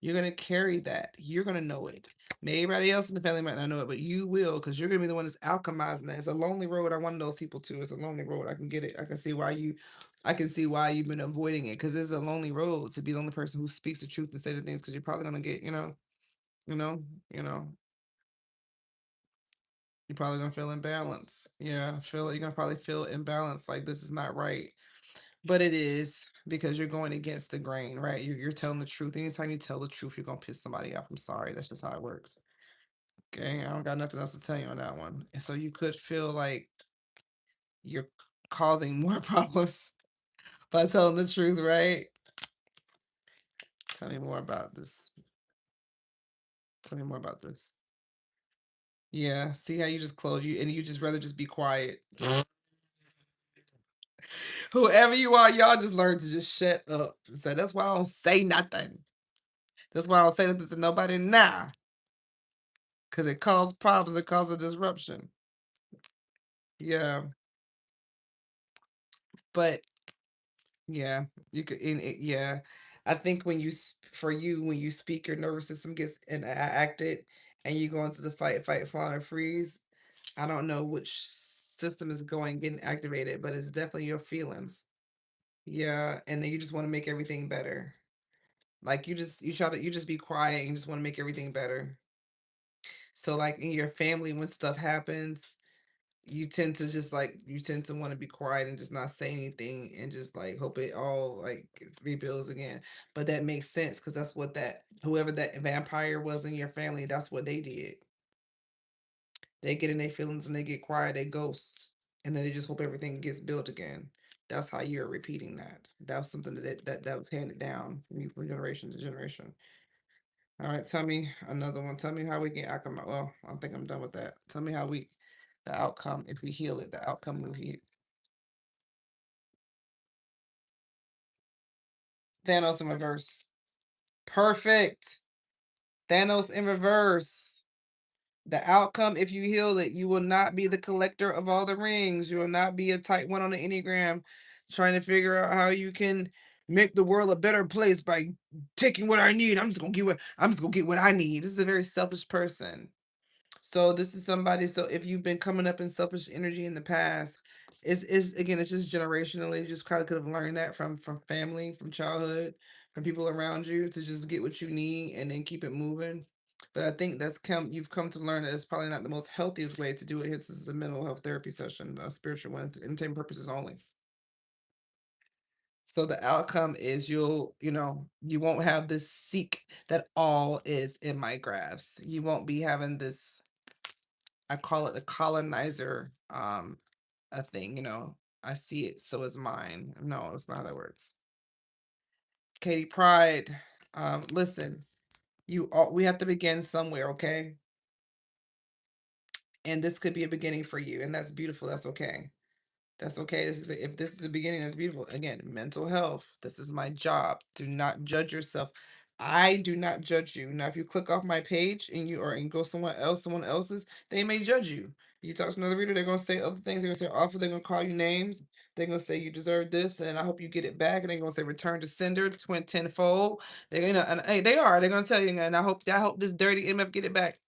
You're gonna carry that. You're gonna know it. Maybe everybody else in the family might not know it, but you will, because you're gonna be the one that's alchemizing that. It's a lonely road. I want those people too. It's a lonely road. I can get it. I can see why you've been avoiding it, because it's a lonely road to be the only person who speaks the truth and say the things, because you're probably gonna get, you know, you know, you're probably gonna feel imbalance. Yeah, you're gonna probably feel imbalance, like this is not right. But it is, because you're going against the grain, right? You're telling the truth. Anytime you tell the truth, you're gonna piss somebody off. I'm sorry. That's just how it works. Okay, I don't got nothing else to tell you on that one. And so you could feel like you're causing more problems by telling the truth, right? Tell me more about this. Tell me more about this. Yeah, see how you just close you and you just rather just be quiet. Whoever you are, y'all just learn to just shut up. So that's why I don't say nothing. That's why I don't say nothing to nobody now. Cause it causes problems, it causes disruption. Yeah. But yeah, you could in it, yeah. I think for you, when you speak, your nervous system gets acted and you go into the fight, flight, or freeze. I don't know which system is getting activated, but it's definitely your feelings. Yeah, and then you just want to make everything better. Like you just be quiet and you just want to make everything better. So like in your family, when stuff happens, you tend to want to be quiet and just not say anything and just like hope it all like rebuilds again. But that makes sense, because that's what that whoever that vampire was in your family, that's what they did. They get in their feelings and they get quiet, they ghost, and then they just hope everything gets built again. That's how you're repeating that. That was something that was handed down from you from generation to generation. All right, tell me another one. Tell me how we get outcome. Well, I think I'm done with that. Tell me how we the outcome, if we heal it, the outcome will heal. Thanos in reverse. Perfect. Thanos in reverse. The outcome, if you heal it, you will not be the collector of all the rings. You will not be a type one on the Enneagram trying to figure out how you can make the world a better place by taking what I need. I'm just gonna get what I need. This is a very selfish person. So this is somebody. So if you've been coming up in selfish energy in the past, it's again, it's just generationally. You just probably could have learned that from family, from childhood, from people around you, to just get what you need and then keep it moving. But I think you've come to learn that it's probably not the most healthiest way to do it. Hence, this is a mental health therapy session, a spiritual one, for entertainment purposes only. So the outcome is you won't have this seek that all is in my grasp. You won't be having this, I call it the colonizer a thing. I see it, so is mine. No, it's not how that works. Katie Pride. Listen, you all, we have to begin somewhere, okay? And this could be a beginning for you, and that's beautiful. That's okay. That's okay. If this is the beginning, that's beautiful. Again, mental health. This is my job. Do not judge yourself. I do not judge you. Now, if you click off my page and you or and go somewhere else, someone else's, they may judge you. You talk to another reader, they're gonna say other things. They're gonna say awful. They're gonna call you names. They're gonna say you deserve this, and I hope you get it back. And they're gonna say return to sender, twin tenfold. They're gonna and hey, they are. They're gonna tell you, and I hope this dirty MF get it back.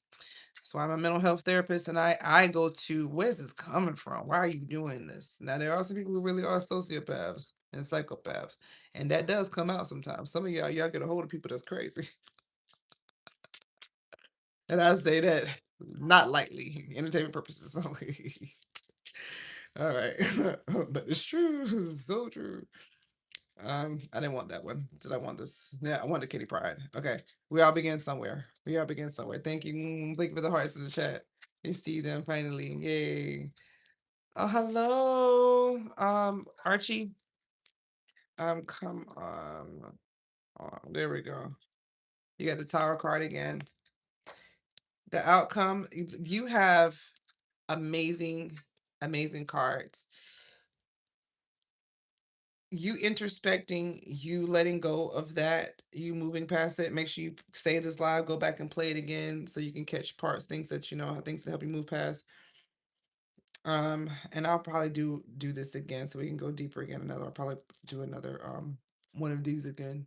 So I'm a mental health therapist, and I go to where's this coming from? Why are you doing this? Now there are some people who really are sociopaths and psychopaths, and that does come out sometimes. Some of y'all get a hold of people that's crazy, and I say that not lightly, entertainment purposes only. All right, but it's true, it's so true. I didn't want that one. Did I want this? Yeah, I wanted Kitty Pride. Okay. We all begin somewhere. We all begin somewhere. Thank you. Thank you for the hearts in the chat. You see them finally. Yay. Oh, hello. Archie. Come on. Oh, there we go. You got the tower card again. The outcome, you have amazing, amazing cards. You introspecting, you letting go of that, you moving past it. Make sure you save this live, go back and play it again so you can catch parts, things that you know, things to help you move past. And I'll probably do this again so we can go deeper again. I'll probably do another one of these again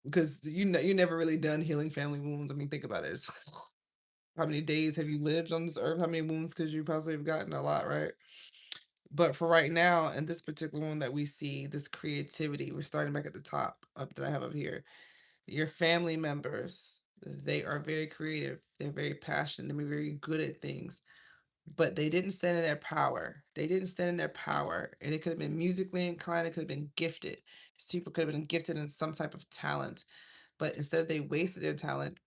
because you know you never really done healing family wounds. I mean, think about it. How many days have you lived on this earth? How many wounds could you possibly have gotten? A lot, right? But for right now, in this particular one that we see, this creativity, we're starting back at the top up that I have up here. Your family members, they are very creative. They're very passionate. They're very good at things, but they didn't stand in their power. They didn't stand in their power, and it could have been musically inclined. It could have been gifted. These people could have been gifted in some type of talent, but instead they wasted their talent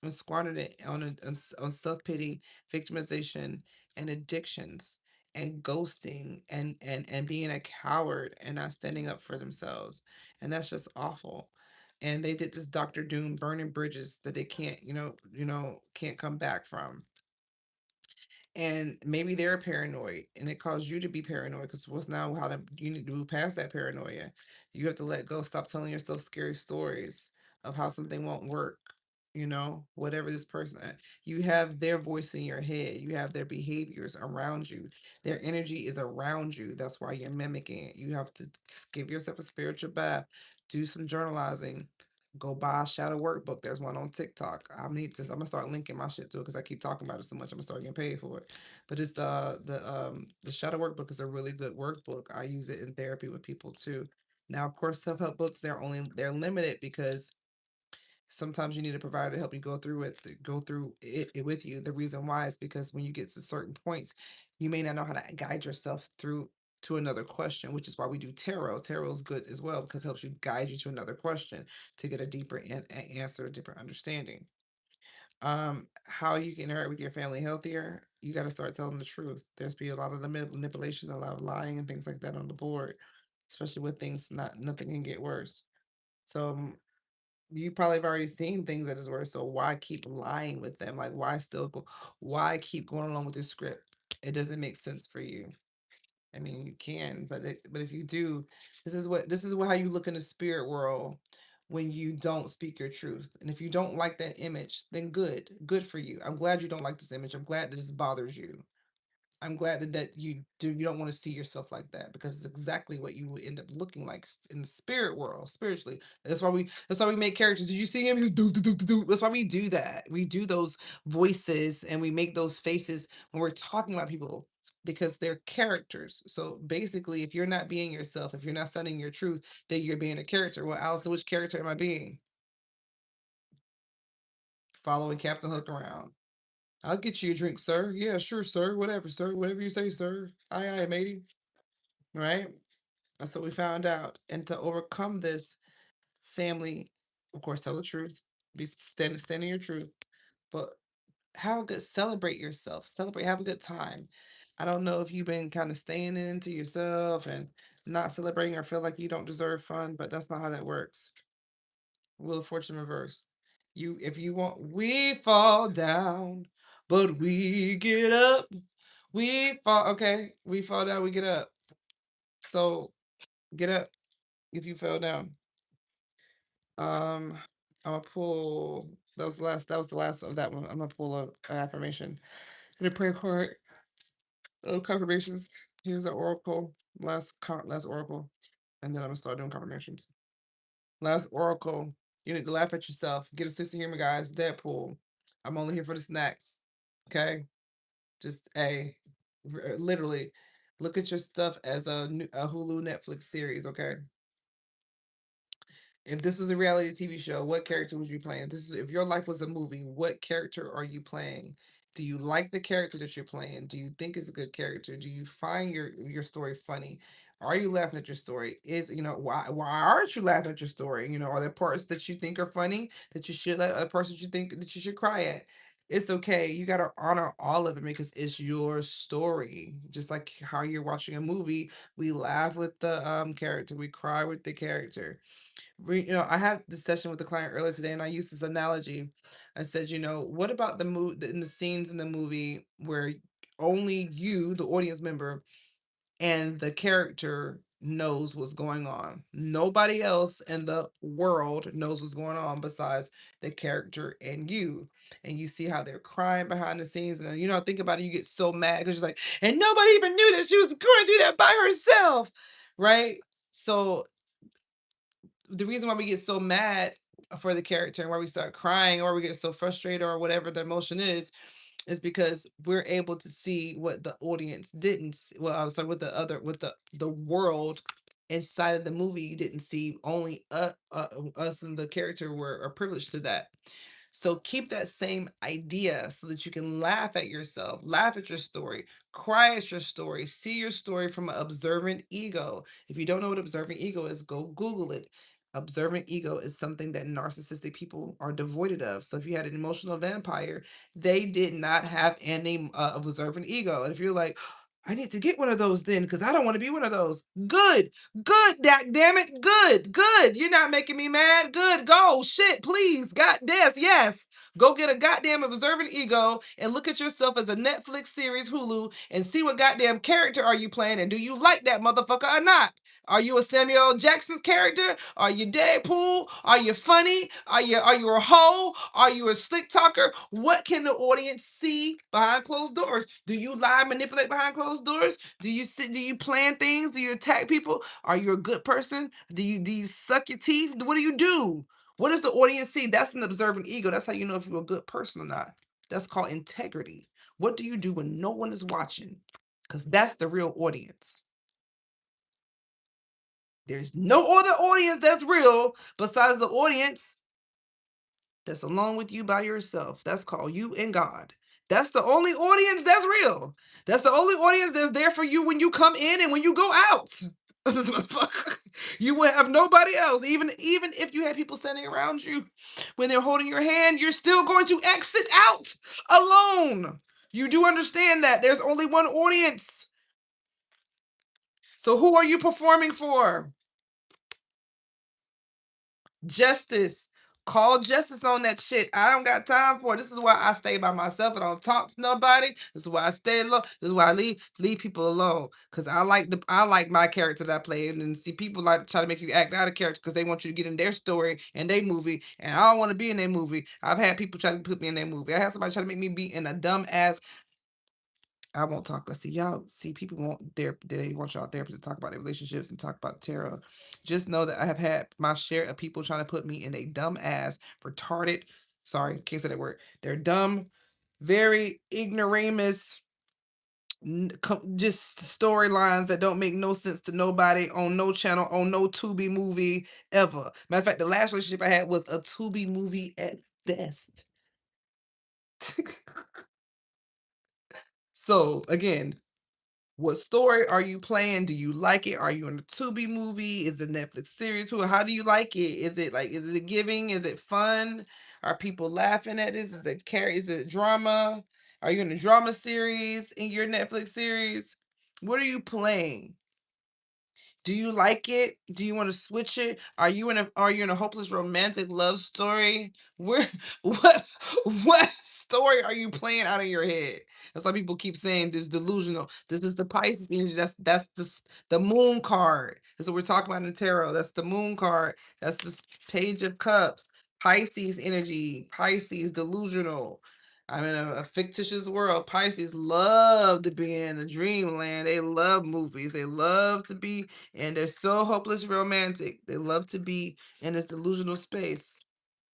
and squandered it on self pity, victimization, and addictions, and ghosting, and being a coward and not standing up for themselves, and that's just awful. And they did this Doctor Doom burning bridges that they can't, can't come back from. And maybe they're paranoid and it caused you to be paranoid because what's now how to you need to move past that paranoia. You have to let go, stop telling yourself scary stories of how something won't work. Whatever this person, you have their voice in your head, you have their behaviors around you, their energy is around you. That's why you're mimicking it. You have to give yourself a spiritual bath, do some journalizing, go buy a shadow workbook. There's one on TikTok. I'm gonna start linking my shit to it because I keep talking about it so much. I'm gonna start getting paid for it. But it's the shadow workbook is a really good workbook. I use it in therapy with people too. Now, of course, self-help books they're limited because sometimes you need a provider to help you go through it with you. The reason why is because when you get to certain points, you may not know how to guide yourself through to another question, which is why we do tarot. Tarot is good as well because it helps you guide you to another question to get a deeper answer, a deeper understanding. How you can interact with your family healthier, you got to start telling the truth. There's be a lot of manipulation, a lot of lying and things like that on the board, especially with things not nothing can get worse. So you probably have already seen things that is worse. So why keep lying with them? Like why keep going along with this script? It doesn't make sense for you. I mean, you can, but if you do, this is how you look in the spirit world when you don't speak your truth. And if you don't like that image, then good for you. I'm glad you don't like this image. I'm glad that this bothers you. I'm glad that you don't want to see yourself like that because it's exactly what you would end up looking like in the spirit world, spiritually. That's why we make characters. Did you see him? He was do. That's why we do that. We do those voices and we make those faces when we're talking about people because they're characters. So basically, if you're not being yourself, if you're not studying your truth, then you're being a character. Well, Allison, which character am I being? Following Captain Hook around. I'll get you a drink, sir. Yeah, sure, sir. Whatever, sir. Whatever you say, sir. Aye, aye, matey. Right? That's what we found out. And to overcome this, family, of course, tell the truth. Stand in your truth. But have a good celebrate yourself. Celebrate, have a good time. I don't know if you've been kind of staying into yourself and not celebrating or feel like you don't deserve fun, but that's not how that works. Wheel of Fortune reverse. You, if you want, we fall down, but we get up. We fall. Okay, we fall down. We get up. So get up if you fell down. Um, I'm gonna pull. That was the last. That was the last of that one. I'm gonna pull an affirmation and a prayer card. Oh, confirmations. Here's the oracle. Last oracle, and then I'm gonna start doing confirmations. Last oracle. You need to laugh at yourself. Get a sense of humor, guys. Deadpool. I'm only here for the snacks. Okay, just literally, look at your stuff as a Hulu Netflix series. Okay, if this was a reality TV show, what character would you play? If your life was a movie, what character are you playing? Do you like the character that you're playing? Do you think it's a good character? Do you find your story funny? Are you laughing at your story? Why aren't you laughing at your story? Are there parts that you think are funny that you should let a person that you think that you should cry at? It's okay. You gotta honor all of it because it's your story. Just like how you're watching a movie, we laugh with the character, we cry with the character. I had this session with the client earlier today, and I used this analogy. I said, what about the movie in the scenes in the movie where only you, the audience member, and the character knows what's going on. Nobody else in the world knows what's going on besides the character and you. And you see how they're crying behind the scenes. And think about it, you get so mad because you're like, and nobody even knew that she was going through that by herself. Right? So the reason why we get so mad for the character and why we start crying or we get so frustrated or whatever the emotion is because we're able to see what the audience didn't see. Well, I was sorry, what the world inside of the movie didn't see. Only us and the character are privileged to that. So keep that same idea so that you can laugh at yourself, laugh at your story, cry at your story, see your story from an observant ego. If you don't know what observant ego is, go Google it. Observant ego is something that narcissistic people are devoid of. So if you had an emotional vampire, they did not have any observant ego. And if you're like, I need to get one of those then because I don't want to be one of those. Good, good, damn it, good, good. You're not making me mad. Good, go, shit, please, god damn, yes. Go get a goddamn observant ego and look at yourself as a Netflix series, Hulu, and see what goddamn character are you playing and do you like that motherfucker or not? Are you a Samuel L. Jackson's character? Are you Deadpool? Are you funny? Are you a hoe? Are you a slick talker? What can the audience see behind closed doors? Do you lie, manipulate behind closed doors? Do you plan things? Do you attack people? Are you a good person? Do you suck your teeth? What do you do? What does the audience see? That's an observant ego. That's how you know if you're a good person or not. That's called integrity. What do you do when no one is watching? Because that's the real audience. There's no other audience that's real besides the audience that's alone with you by yourself. That's called you and God. That's the only audience that's real. That's the only audience that's there for you when you come in and when you go out. You will have nobody else. Even if you had people standing around you when they're holding your hand, you're still going to exit out alone. You do understand that there's only one audience. So who are you performing for? Justice. Call justice on that shit. I don't got time for it. This is why I stay by myself and don't talk to nobody. This is why I stay alone. This is why I leave people alone. Cause I like my character that I play. And then see people like try to make you act out of character because they want you to get in their story and their movie. And I don't want to be in their movie. I've had people try to put me in their movie. I had somebody try to make me be in a dumb ass. I won't talk. I see y'all. See, people they want y'all therapists to talk about their relationships and talk about tarot. Just know that I have had my share of people trying to put me in a dumb ass, retarded. Sorry, can't say that word. They're dumb, very ignoramus, just storylines that don't make no sense to nobody on no channel, on no Tubi movie ever. Matter of fact, the last relationship I had was a Tubi movie at best. So again, what story are you playing? Do you like it? Are you in a Tubi movie? Is it Netflix series? How do you like it? Is it giving? Is it fun? Are people laughing at this? Is it drama? Are you in a drama series in your Netflix series? What are you playing? Do you like it? Do you want to switch it? Are you in a hopeless romantic love story? Where what story are you playing out in your head? That's why people keep saying this delusional. This is the Pisces energy. The moon card. That's what we're talking about in tarot. That's the moon card. That's this page of cups. Pisces energy. Pisces delusional. I'm in a fictitious world. Pisces love to be in a dreamland. They love movies. They love to be, and they're so hopeless romantic. They love to be in this delusional space.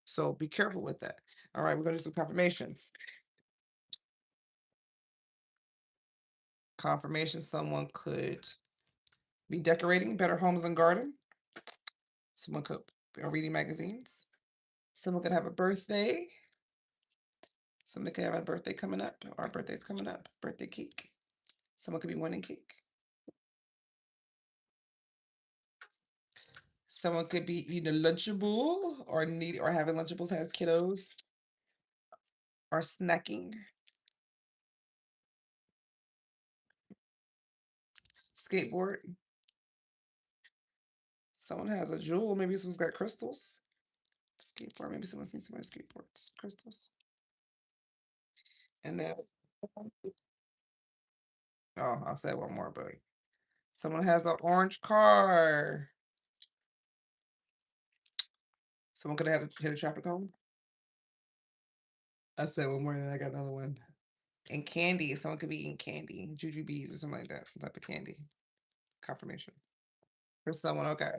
So be careful with that. All right, we're going to do some confirmations. Confirmation someone could be decorating better homes and garden. Someone could be reading magazines. Someone could have a birthday. Someone could have a birthday coming up, or a birthday's coming up. Birthday cake. Someone could be wanting cake. Someone could be eating a Lunchable or having Lunchables, have kiddos, or snacking. Skateboard. Someone has a jewel. Maybe someone's got crystals. Skateboard. Maybe someone's seen somebody's skateboards, crystals. And then, oh, I'll say one more, but someone has an orange car. Someone could have hit a traffic cone. I said one more, and I got another one. And candy. Someone could be eating candy, juju bees or something like that. Some type of candy. Confirmation for someone. Okay.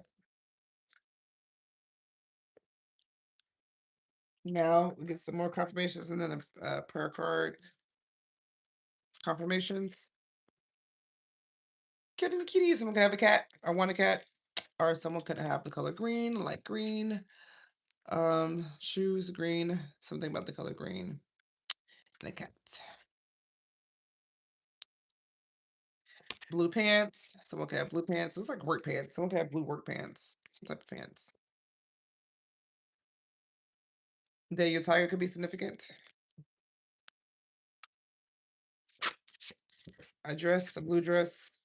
Now we get some more confirmations and then a prayer card confirmations. Kitty and kitty. Someone could have a cat or want a cat, or someone could have the color green, like green. Shoes green. Something about the color green and a cat. Blue pants. Someone could have blue pants. Looks like work pants. Someone could have blue work pants. Some type of pants. Day your tire could be significant. A dress, a blue dress.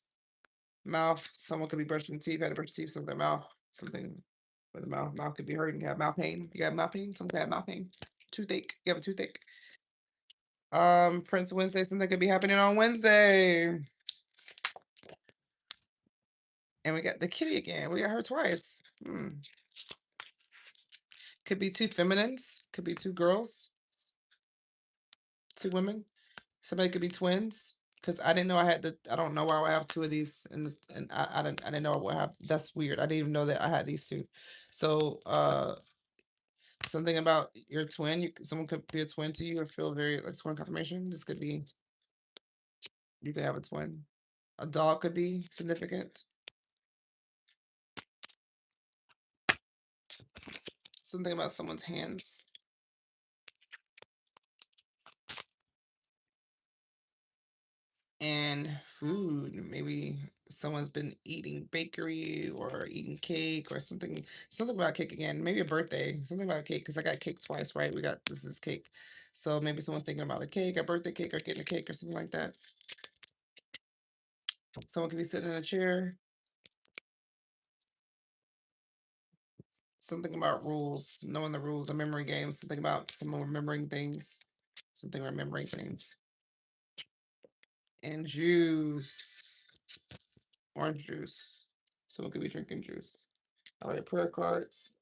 Mouth. Someone could be brushing teeth. Had to brush teeth. Something mouth. Something with the mouth. Mouth could be hurting. You have mouth pain. You have mouth pain. Someone could have mouth pain. Toothache. You have a toothache. Prince Wednesday. Something could be happening on Wednesday. And we got the kitty again. We got her twice. Could be two feminines. Could be two girls. Two women. Somebody could be twins. Cause I didn't know I had the. I don't know why I have two of these in this, and I didn't know I would have. That's weird. I didn't even know that I had these two. So something about your twin. Someone could be a twin to you or feel very like twin confirmation. This could be you could have a twin. A dog could be significant. Something about someone's hands. And food. Maybe someone's been eating bakery or eating cake or something. Something about cake again. Maybe a birthday. Something about cake because I got cake twice, right? We got this is cake. So maybe someone's thinking about a cake, a birthday cake, or getting a cake or something like that. Someone could be sitting in a chair. Something about rules, knowing the rules, a memory game. Something about someone remembering things. Something remembering things. And juice. Orange juice. Someone could be drinking juice. All right, prayer cards.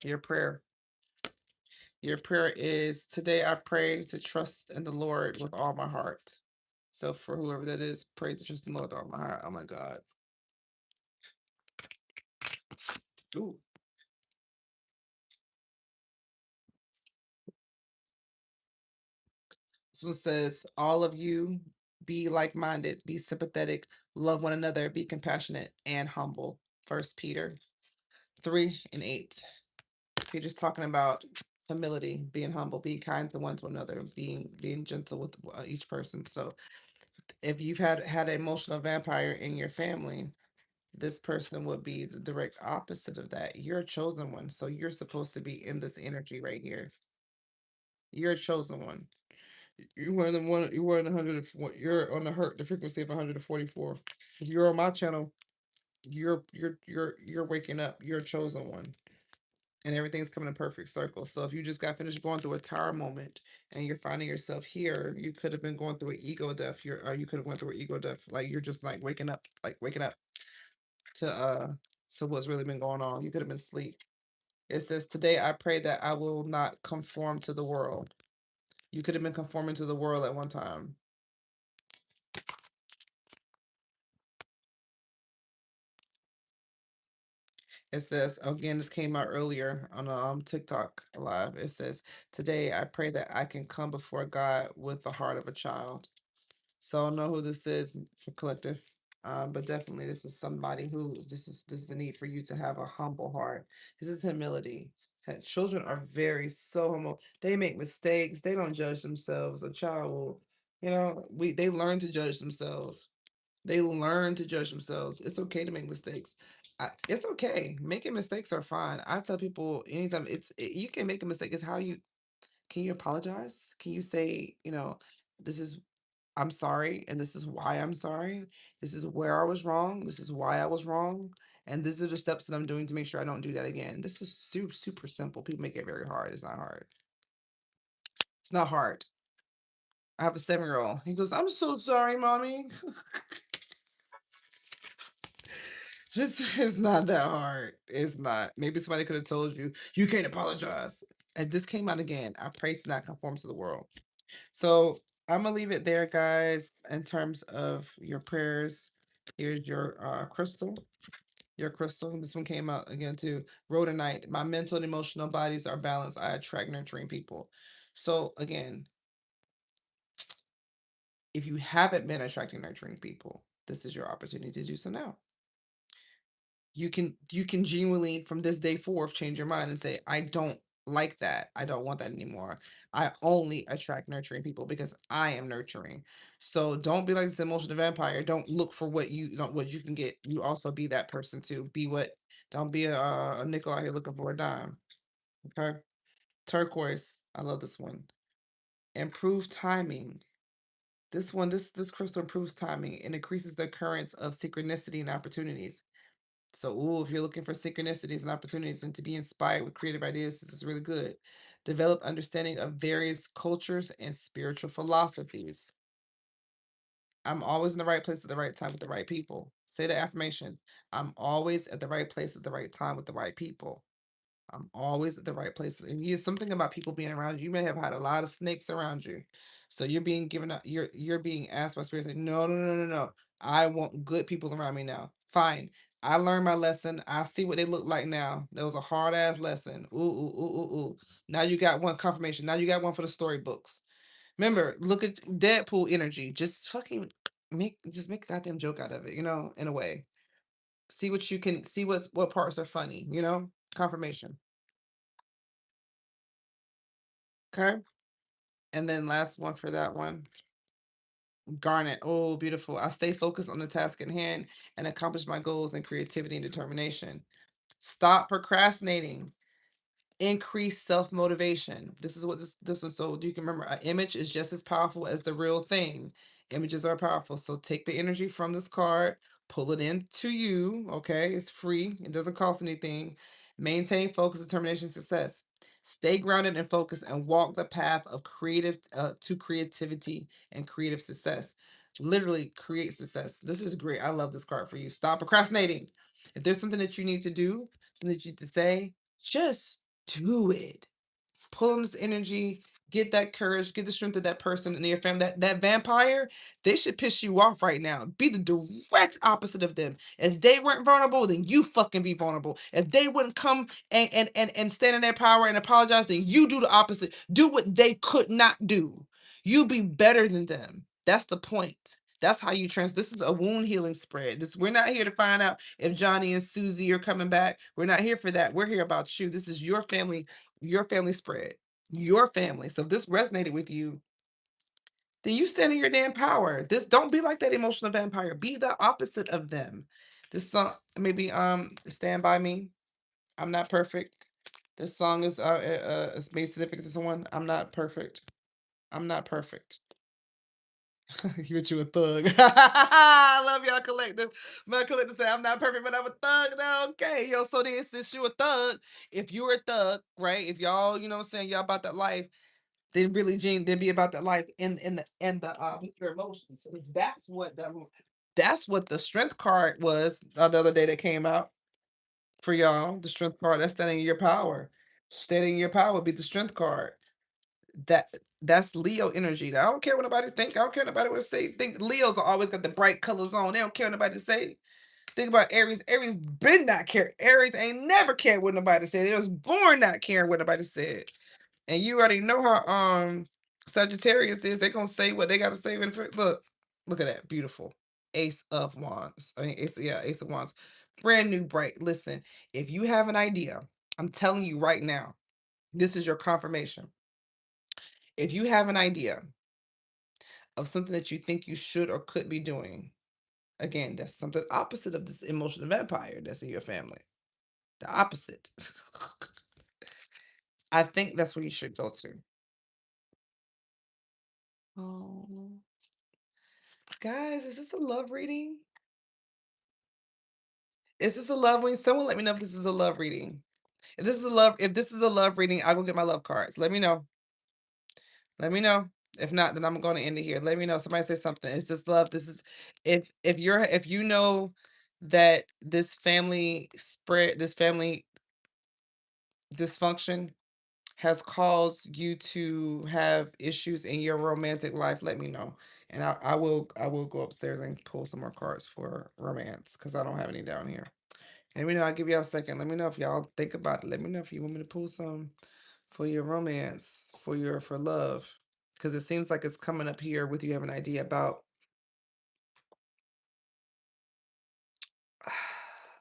Your prayer. Your prayer is today I pray to trust in the Lord with all my heart. So for whoever that is, pray to trust in the Lord with all my heart. Oh my God. Ooh. This one says, all of you be like-minded, be sympathetic, love one another, be compassionate and humble. First Peter 3:8. Peter's talking about humility, being humble, being kind to one to another, being gentle with each person. So if you've had an emotional vampire in your family, this person would be the direct opposite of that. You're a chosen one, so you're supposed to be in this energy right here. You're a chosen one. You're on 100. You're on the frequency of 144. If you're on my channel, you're waking up. You're a chosen one, and everything's coming in perfect circle. So if you just got finished going through a tower moment and you're finding yourself here, you could have been going through an ego death. You could have went through an ego death. Like you're just like waking up to what's really been going on. You could have been asleep. It says today I pray that I will not conform to the world. You could have been conforming to the world at one time. It says again, this came out earlier on TikTok live. It says, "Today I pray that I can come before God with the heart of a child." So I don't know who this is for collective, but definitely this is somebody who this is a need for you to have a humble heart. This is humility. Children are very so humble. They make mistakes. They don't judge themselves. A child will, they learn to judge themselves. They learn to judge themselves. It's okay to make mistakes. It's okay. Making mistakes are fine. I tell people anytime you can make a mistake. It's how you can you apologize? Can you say, this is I'm sorry, and this is why I'm sorry. This is where I was wrong. This is why I was wrong. And these are the steps that I'm doing to make sure I don't do that again. This is super, super simple. People make it very hard. It's not hard. It's not hard. I have a 7-year-old. He goes, I'm so sorry, mommy. Just, it's not that hard. It's not. Maybe somebody could have told you, you can't apologize. And this came out again. I pray to not conform to the world. So I'm gonna leave it there, guys. In terms of your prayers, here's your crystal. Your crystal. This one came out again too. Rhodonite. My mental and emotional bodies are balanced. I attract nurturing people. So again, if you haven't been attracting nurturing people, this is your opportunity to do so now. You can genuinely from this day forth change your mind and say, I don't like that. I don't want that anymore. I only attract nurturing people because I am nurturing. So don't be like this emotional vampire. Don't look for what you can get. You also be that person too. Be what don't be a nickel out here looking for a dime. Okay. Turquoise. I love this one. Improve timing. This crystal improves timing and increases the occurrence of synchronicity and opportunities. So, ooh, if you're looking for synchronicities and opportunities and to be inspired with creative ideas, this is really good. Develop understanding of various cultures and spiritual philosophies. I'm always in the right place at the right time with the right people. Say the affirmation. I'm always at the right place at the right time with the right people. I'm always at the right place. And you something about people being around you. You may have had a lot of snakes around you. So you're being given up, you're being asked by spirit, say, no, no, no, no, no. I want good people around me now. Fine. I learned my lesson. I see what they look like now. That was a hard ass lesson. Ooh, ooh, ooh, ooh, ooh. Now you got one confirmation. Now you got one for the storybooks. Remember, look at Deadpool energy. Just fucking make a goddamn joke out of it, in a way. See what you can see what parts are funny, confirmation. Okay. And then last one for that one, garnet. Oh, beautiful. I stay focused on the task at hand and accomplish my goals and creativity and determination. Stop procrastinating. Increase self-motivation. This is what this one. So you can remember, an image is just as powerful as the real thing. Images are powerful. So take the energy from this card, pull it into you. Okay, it's free. It doesn't cost anything. Maintain focus, determination, success. Stay grounded and focused, and walk the path of creativity and creative success. Literally create success. This is great. I love this card for you. Stop procrastinating. If there's something that you need to do, something that you need to say, just do it. Pull on this energy, get that courage, get the strength of that person in your family. That vampire, they should piss you off right now. Be the direct opposite of them. If they weren't vulnerable, then you fucking be vulnerable. If they wouldn't come and stand in their power and apologize, then you do the opposite. Do what they could not do. You be better than them. That's the point. That's how you This is a wound healing spread. We're not here to find out if Johnny and Susie are coming back. We're not here for that. We're here about you. This is your family spread. Your family. So if this resonated with you, then you stand in your damn power. This Don't be like that emotional vampire. Be the opposite of them. This song maybe Stand By Me. I'm not perfect. This song is made significant to someone. I'm not perfect. I'm not perfect. You a thug. I love y'all collective. My collective say I'm not perfect, but I'm a thug now. Okay, yo. So then, since you a thug, if you're a thug, right? If y'all, you know what I'm saying, y'all about that life, then really, Gene, then be about that life in the with your emotions. So that's what the strength card was the other day that came out for y'all. The strength card that's standing in your power. Standing in your power be the strength card. That that's Leo energy. I don't care what nobody think. I don't care what nobody would say. Think Leos are always got the bright colors on. They don't care what nobody say. Think about Aries. Aries been not care. Aries ain't never cared what nobody said. It was born not caring what nobody said. And you already know how Sagittarius is. They gonna say what they gotta say. Look at that. Beautiful. Ace of Wands. I mean Ace of Wands. Brand new bright. Listen, if you have an idea, I'm telling you right now, this is your confirmation. If you have an idea of something that you think you should or could be doing, again, that's something opposite of this emotional vampire that's in your family. The opposite. I think that's where you should go to. Oh, guys, is this a love reading? Is this a love reading? Someone let me know if this is a love reading. If this is a love reading, I'll go get my love cards. Let me know. Let me know. If not, then I'm going to end it here. Let me know. Somebody say something. Is this love? This is if you know that this family dysfunction has caused you to have issues in your romantic life, let me know. And I will go upstairs and pull some more cards for romance because I don't have any down here. Let me know. I'll give y'all a second. Let me know if y'all think about it. Let me know if you want me to pull some for your romance, for love. Because it seems like it's coming up here with you have an idea about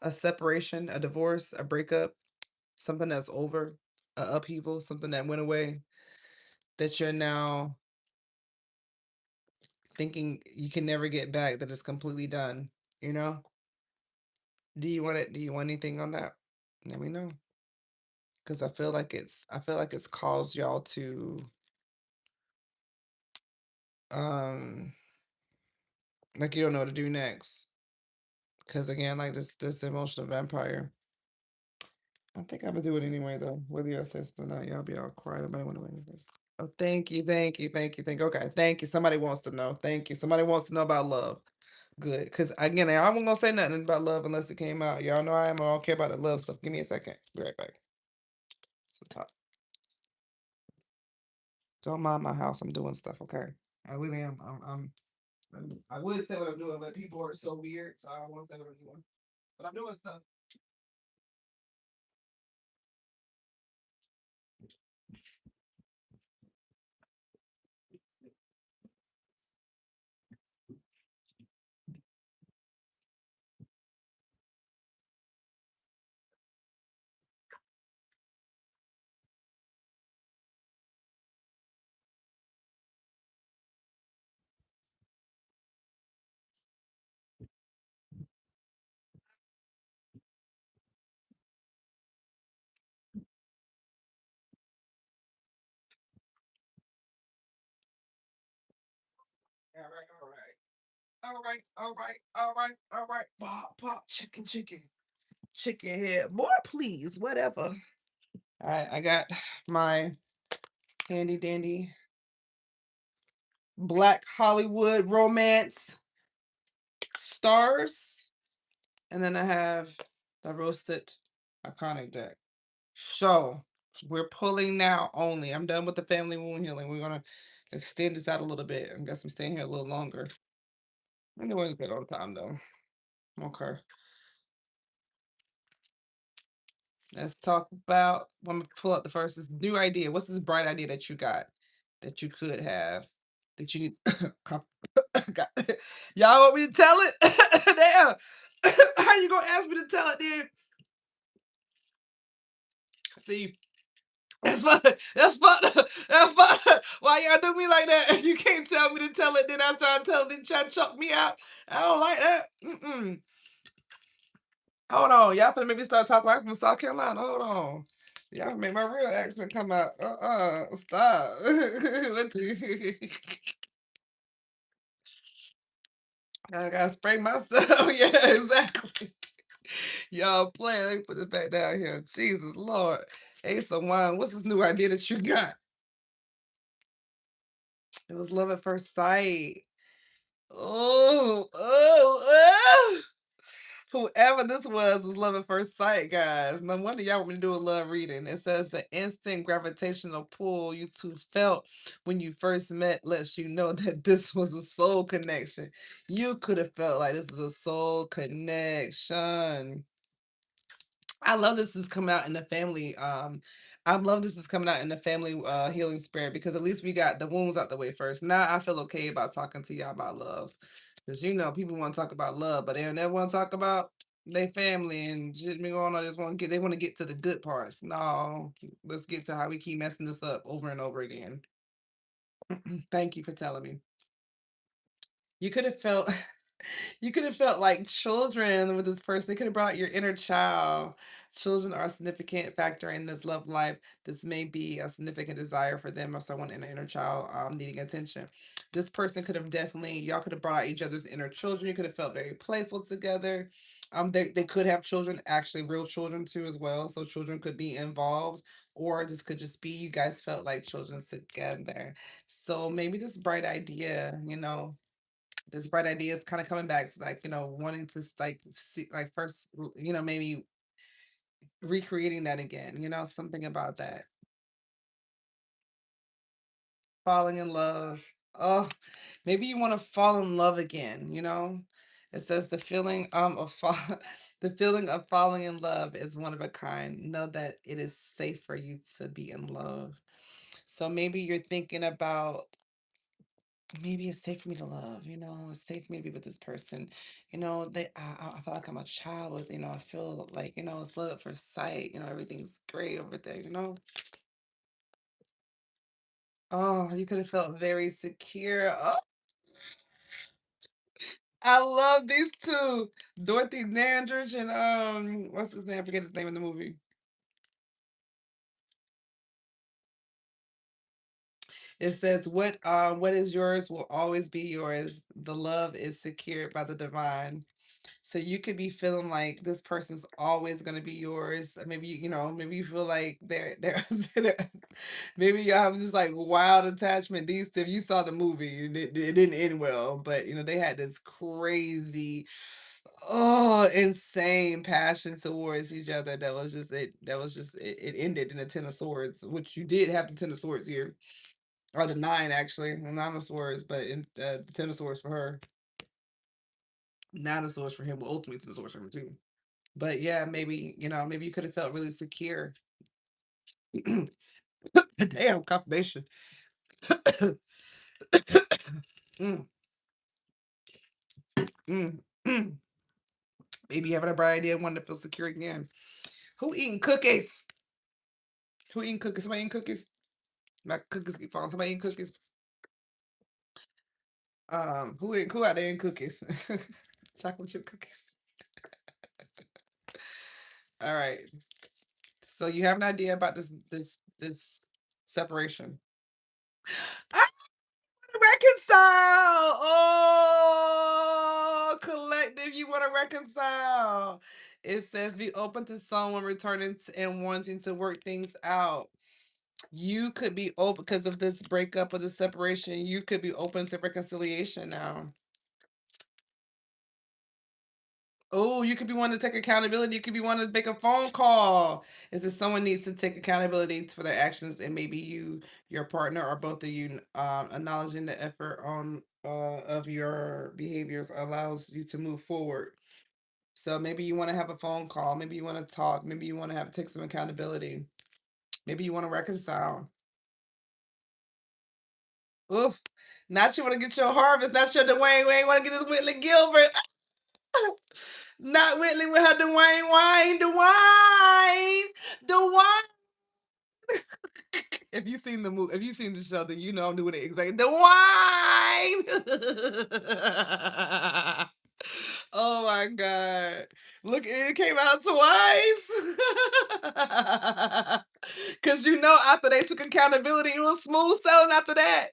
a separation, a divorce, a breakup, something that's over, a upheaval, something that went away that you're now thinking you can never get back, that is completely done, you know? Do you want it? Do you want anything on that? Let me know. Because I feel like it's caused y'all to um like you don't know what to do next. Because again, like this emotional vampire. I think I'm gonna do it anyway though. Whether y'all say something or not, y'all be all quiet. Nobody want to know anything. Oh, thank you, thank you, thank you, thank you. Okay, thank you. Somebody wants to know. Thank you. Somebody wants to know about love. Good. Because again, I wasn't gonna say nothing about love unless it came out. Y'all know I am. I don't care about the love stuff. Give me a second. Be right back. So talk. Don't mind my house. I'm doing stuff, okay? I really am. I would say what I'm doing, but people are so weird, so I don't want to say what I'm doing. But I'm doing stuff. All right, all right. All right, all right, all right, all right. Pop, pop, chicken, chicken, chicken head. Boy, please, whatever. All right, I got my handy dandy Black Hollywood romance stars. And then I have the roasted iconic deck. So we're pulling now only. I'm done with the family wound healing. We're gonna extend this out a little bit. I guess I'm staying here a little longer. I know it's good all the time though. Okay. Let's talk about I'm gonna pull out the first this new idea. What's this bright idea that you got that you could have that you need got- y'all want me to tell it? Damn. How you gonna ask me to tell it then? See, that's fun. That's fun. That's fun. Why y'all do me like that? You can't tell me to tell it, then I try to tell it, then try to choke me out. I don't like that. Hold on. Y'all finna make me start talking like I'm from South Carolina. Hold on. Y'all made my real accent come out. Stop. What the- I gotta spray myself. Yeah, exactly. Y'all playing. Let me put it back down here. Jesus Lord. Ace of Wine. What's this new idea that you got? It was love at first sight. Oh. Whoever this was love at first sight, guys. No wonder y'all want me to do a love reading. It says the instant gravitational pull you two felt when you first met lets you know that this was a soul connection. You could have felt like this is a soul connection. I love this is coming out in the family. I love this is coming out in the family healing spirit because at least we got the wounds out the way first. Now I feel okay about talking to y'all about love. Because people want to talk about love, but they don't never want to talk about their family and shit be going on. Just want to get they want to get to the good parts. No, let's get to how we keep messing this up over and over again. Thank you for telling me. You could have felt you could have felt like children with this person. They could have brought your inner child. Children are a significant factor in this love life. This may be a significant desire for them or someone in an inner child needing attention. This person could have definitely, y'all could have brought out each other's inner children. You could have felt very playful together. They could have children, actually real children too as well. So children could be involved, or this could just be you guys felt like children together. So maybe this bright idea, this bright idea is kind of coming back to like wanting to like see like first maybe recreating that again, something about that falling in love. Oh, maybe you want to fall in love again. It says the feeling of the feeling of falling in love is one of a kind. Know that it is safe for you to be in love. So maybe you're thinking about, maybe it's safe for me to love, it's safe for me to be with this person. I feel like I'm a child with, I feel like, it's love at first sight, everything's great over there. Oh, you could have felt very secure. Oh, I love these two. Dorothy Dandridge and what's his name? I forget his name in the movie. It says, what is yours will always be yours. The love is secured by the divine. So you could be feeling like this person's always gonna be yours. Maybe maybe you feel like maybe you have this like wild attachment. These two, you saw the movie, it didn't end well, but they had this crazy, insane passion towards each other. That was just it. That was just it. It ended in a Ten of Swords, which you did have the Ten of Swords here, or the nine actually, the Nine of Swords, but the Ten of Swords for her, Nine of Swords for him, well, ultimately Ten of Swords for him too. But yeah, maybe, maybe you could have felt really secure. Damn, confirmation. Mm, mm, mm. Maybe you having a bright idea, wanting to feel secure again. Who eating cookies? Who eating cookies? Somebody eating cookies? My cookies keep falling. Somebody eating cookies? Who out there eating cookies? Chocolate chip cookies. All right. So you have an idea about this separation. Reconcile. Oh, collective, you want to reconcile. It says be open to someone returning and wanting to work things out. You could be open because of this breakup or this separation. You could be open to reconciliation now. Oh, you could be wanting to take accountability. You could be wanting to make a phone call. Is that someone needs to take accountability for their actions, and maybe your partner, or both of you, acknowledging the effort on of your behaviors allows you to move forward. So maybe you want to have a phone call. Maybe you want to talk. Maybe you want to have take some accountability. Maybe you want to reconcile. Oof! Not you want to get your harvest. Not your Dwayne Wayne want to get his Whitley Gilbert. Not Whitley with her Dwayne Wayne. Dwayne. If you seen the movie, if you seen the show, then you know I'm doing it exactly. The wine. Oh my god! Look, it came out twice. Cause after they took accountability, it was smooth sailing after that.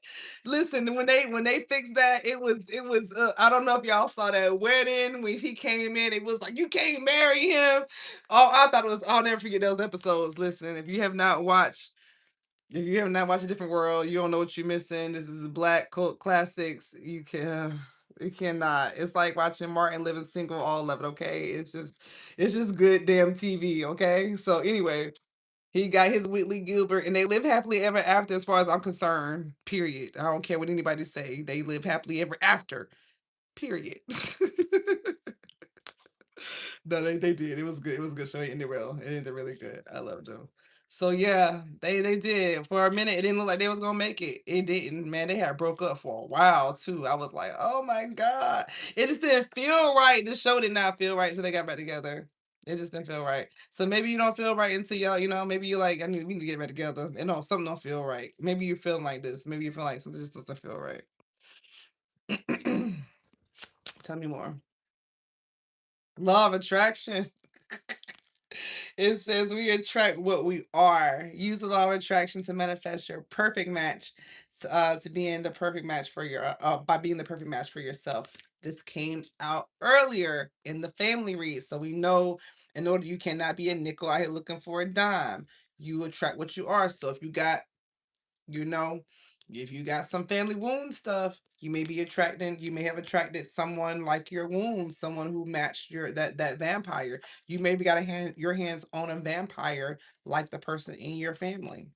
Listen, when they fixed that, it was I don't know if y'all saw that wedding when he came in, it was like you can't marry him. Oh, I thought it was I'll never forget those episodes. Listen, if you have not watched A Different World, you don't know what you're missing. This is black cult classics. It cannot. It's like watching Martin living single, all of it. Okay, it's just good damn TV. Okay, so anyway, he got his Whitley Gilbert, and they live happily ever after, as far as I'm concerned. Period. I don't care what anybody say. They live happily ever after. Period. No, they did. It was good. It was a good show. It ended well. It ended really good. I loved them. So yeah, they did. For a minute, it didn't look like they was gonna make it. It didn't, man. They had broke up for a while too. I was like, oh my God. It just didn't feel right. The show did not feel right, so they got back together. It just didn't feel right. So maybe you don't feel right until y'all, maybe you're like, we need to get back together. And no, something don't feel right. Maybe you're feeling like this. Maybe you feel like something just doesn't feel right. Tell me more. Law of attraction. It says we attract what we are. Use the law of attraction to manifest your perfect match, to being the perfect match for by being the perfect match for yourself. This came out earlier in the family read, so we know in order you cannot be a nickel out here looking for a dime. You attract what you are. So you know, if you got some family wound stuff, you may have attracted someone like your wound, someone who matched that vampire. You maybe got your hands on a vampire like the person in your family,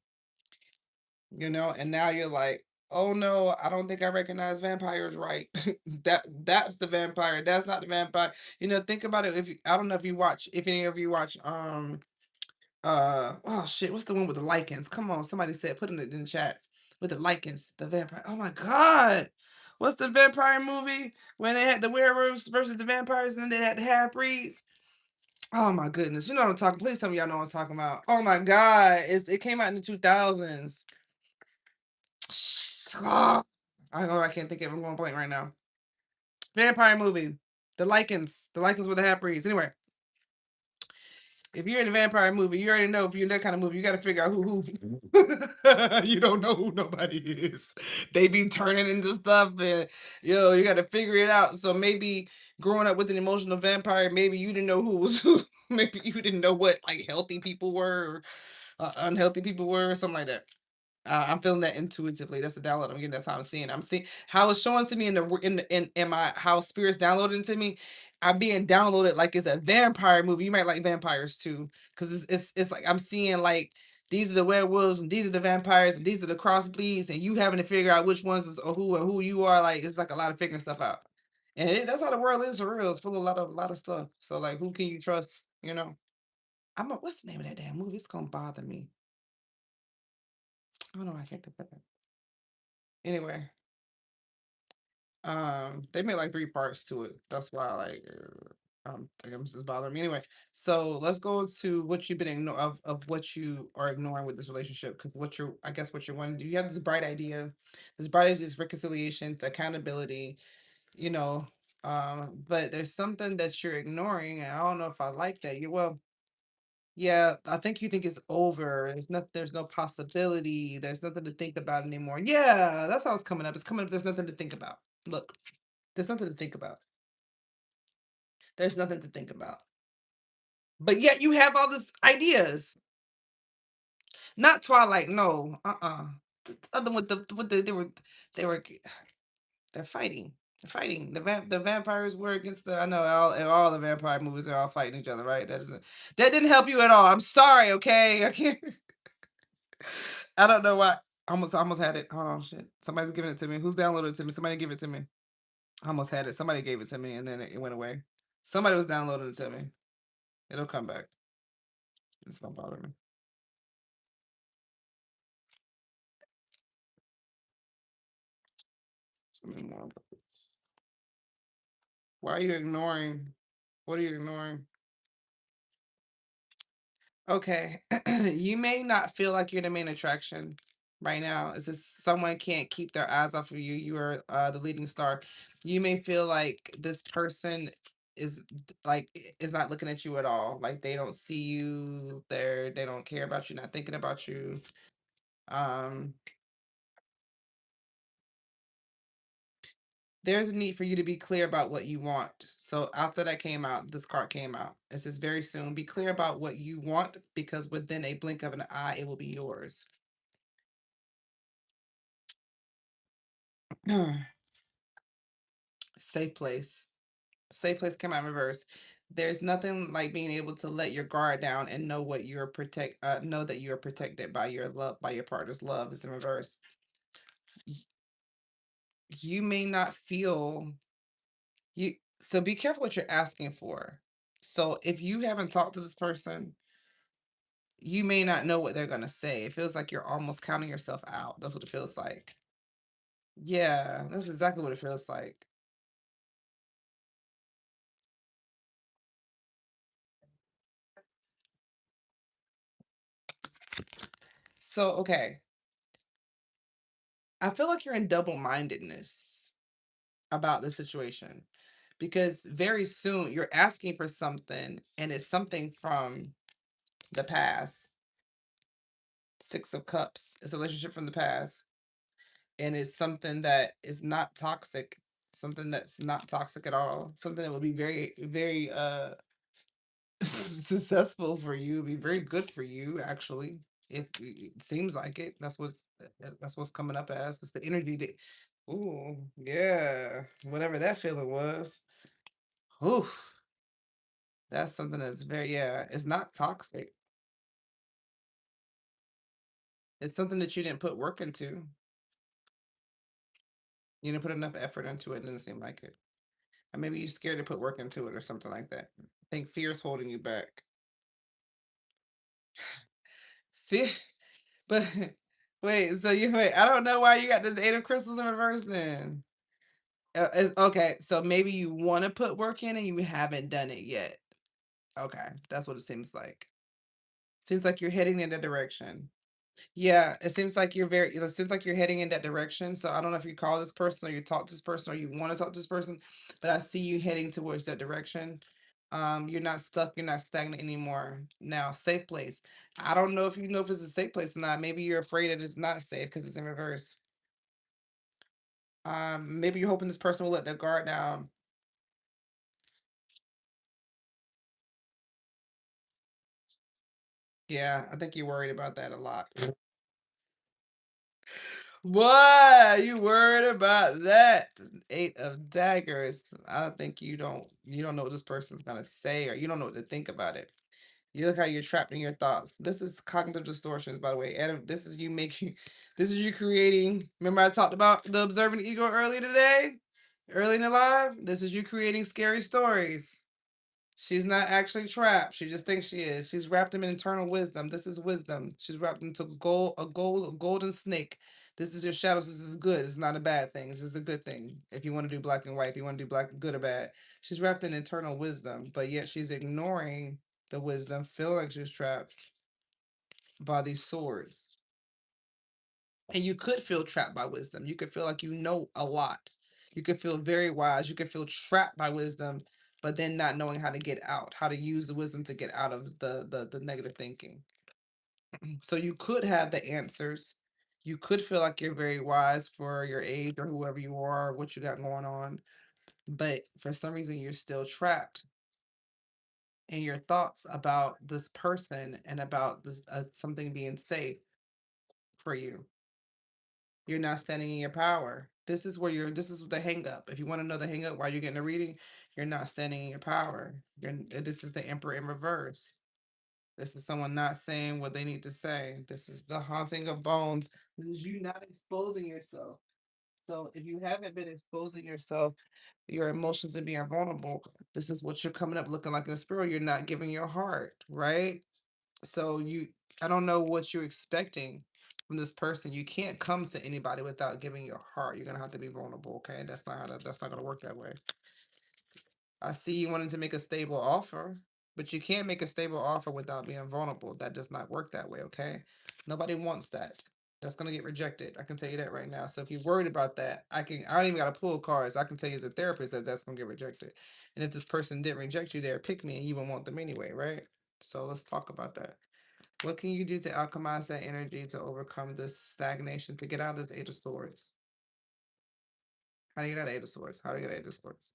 and now you're like, oh no, I don't think I recognize vampires right. That's the vampire. That's not the vampire. Think about it. I don't know if any of you watch oh shit, what's the one with the lichens? Come on, somebody said, put it in the chat. With the lichens, the vampire. Oh my god. What's the vampire movie when they had the werewolves versus the vampires and they had the half breeds? Oh my goodness. You know what I'm talking. Please tell me y'all know what I'm talking about. Oh my god. It came out in the 2000s. I can't think of it. I'm going blank right now. Vampire movie. The lichens. The lichens with the half breeds. Anyway, if you're in a vampire movie, you already know if you're in that kind of movie, you got to figure out who. You don't know who nobody is. They be turning into stuff, and you got to figure it out. So maybe growing up with an emotional vampire, maybe you didn't know who was who. Maybe you didn't know what like healthy people were, or unhealthy people were, or something like that. I'm feeling that intuitively. That's the download I'm getting. That's how I'm seeing. I'm seeing how it's showing to me in my how spirits downloaded into me. I'm being downloaded like it's a vampire movie. You might like vampires too, because it's like I'm seeing like these are the werewolves and these are the vampires and these are the crossbreeds, and you having to figure out which ones is or who you are. Like it's like a lot of figuring stuff out, and that's how the world is for real. It's full of a lot of stuff. So like, who can you trust? What's the name of that damn movie? It's gonna bother me. I don't know. I can't think of it. Anyway, they made like three parts to it. That's why like think I'm just bothering me. Anyway, so let's go to what you've been of what you are ignoring with this relationship, because I guess what you're wanting to do. You have this bright idea. This bright idea is reconciliation, accountability, you know. But there's something that you're ignoring, and I don't know if I like that. Yeah, I think you think it's over. There's no possibility. There's nothing to think about anymore. Yeah, that's how it's coming up. It's coming up. There's nothing to think about. Look, there's nothing to think about. There's nothing to think about. But yet you have all these ideas. Not Twilight, no. The other one with the they were they're fighting. They're fighting. The vampires were against the I know all the vampire movies are all fighting each other, right? That didn't help you at all. I'm sorry, okay? I can't I don't know why. I almost had it. Oh shit. Somebody's giving it to me. Who's downloaded it to me? Somebody give it to me. I almost had it. Somebody gave it to me and then it went away. Somebody was downloading it to me. It'll come back. It's gonna bother me. Something more about this. Why are you ignoring? What are you ignoring? Okay. You may not feel like you're the main attraction right now. It's just someone can't keep their eyes off of you. You are the leading star. You may feel like this person like is not looking at you at all. Like they don't see you. They don't care about you. Not thinking about you. Um, there's a need for you to be clear about what you want. So after that came out, this card came out. It says very soon, be clear about what you want because within a blink of an eye, it will be yours. Safe place. Safe place came out in reverse. There's nothing like being able to let your guard down and know what you're know that you're protected by your love, by your partner's love is in reverse. Y- You may not feel you so be careful what you're asking for. So if you haven't talked to this person, you may not know what they're gonna say. It feels like you're almost counting yourself out. That's what it feels like. Yeah, that's exactly what it feels like. So okay, I feel like you're in double-mindedness about the situation because very soon you're asking for something and it's something from the past. Six of Cups is a relationship from the past and it's something that is not toxic, something that's not toxic at all, something that will be very, very successful for you, be very good for you actually. If it seems like it, that's what's coming up as. It's the energy that, ooh, yeah, whatever that feeling was. Ooh, that's something that's very, yeah, it's not toxic. It's something that you didn't put work into. You didn't put enough effort into it. It doesn't seem like it. Or maybe you're scared to put work into it or something like that. I think fear is holding you back. Fear, but wait, so you wait. I don't know why you got the Eight of Crystals in reverse then. Okay, so maybe you want to put work in and you haven't done it yet. Okay, that's what it seems like. Seems like you're heading in that direction. Yeah, it seems like it seems like you're heading in that direction. So I don't know if you call this person or you talk to this person or you want to talk to this person, but I see you heading towards that direction. You're not stuck, you're not stagnant anymore. Now, safe place. I don't know if you know if it's a safe place or not. Maybe you're afraid that it's not safe because it's in reverse. Maybe you're hoping this person will let their guard down. Yeah, I think you're worried about that a lot. What? You worried about that? Eight of daggers. I think you don't know what this person's gonna say or you don't know what to think about it. You look how you're trapped in your thoughts. This is cognitive distortions, by the way. Adam, this is you making this is you creating. Remember I talked about the observant ego earlier today? Early in the live? This is you creating scary stories. She's not actually trapped. She just thinks she is. She's wrapped in internal wisdom. This is wisdom. She's wrapped into a golden snake. This is your shadows. This is good. It's not a bad thing. This is a good thing. If you want to do black and white, if you want to do black, good or bad. She's wrapped in internal wisdom, but yet she's ignoring the wisdom, feeling like she's trapped by these swords. And you could feel trapped by wisdom. You could feel like you know a lot. You could feel very wise. You could feel trapped by wisdom, but then not knowing how to get out, how to use the wisdom to get out of the negative thinking. So you could have the answers. You could feel like you're very wise for your age or whoever you are, what you got going on. But for some reason, you're still trapped in your thoughts about this person and about this something being safe for you. You're not standing in your power. This is the hang up. If you want to know the hang up while you're getting a reading, you're not standing in your power. This is the emperor in reverse. This is someone not saying what they need to say. This is the haunting of bones. This is you not exposing yourself. So if you haven't been exposing yourself, your emotions and being vulnerable, this is what you're coming up looking like in the spirit. You're not giving your heart, right? So I don't know what you're expecting from this person. You can't come to anybody without giving your heart. You're gonna have to be vulnerable, okay? That's not gonna work that way. I see you wanting to make a stable offer, but you can't make a stable offer without being vulnerable. That does not work that way, okay? Nobody wants that. That's gonna get rejected. I can tell you that right now. So if you're worried about that, I don't even gotta pull cards. I can tell you as a therapist that that's gonna get rejected. And if this person didn't reject you, they're pick me and you won't want them anyway, right? So let's talk about that. What can you do to alchemize that energy to overcome this stagnation, to get out of this Eight of Swords? How do you get out of Eight of Swords? How do you get out of Eight of Swords?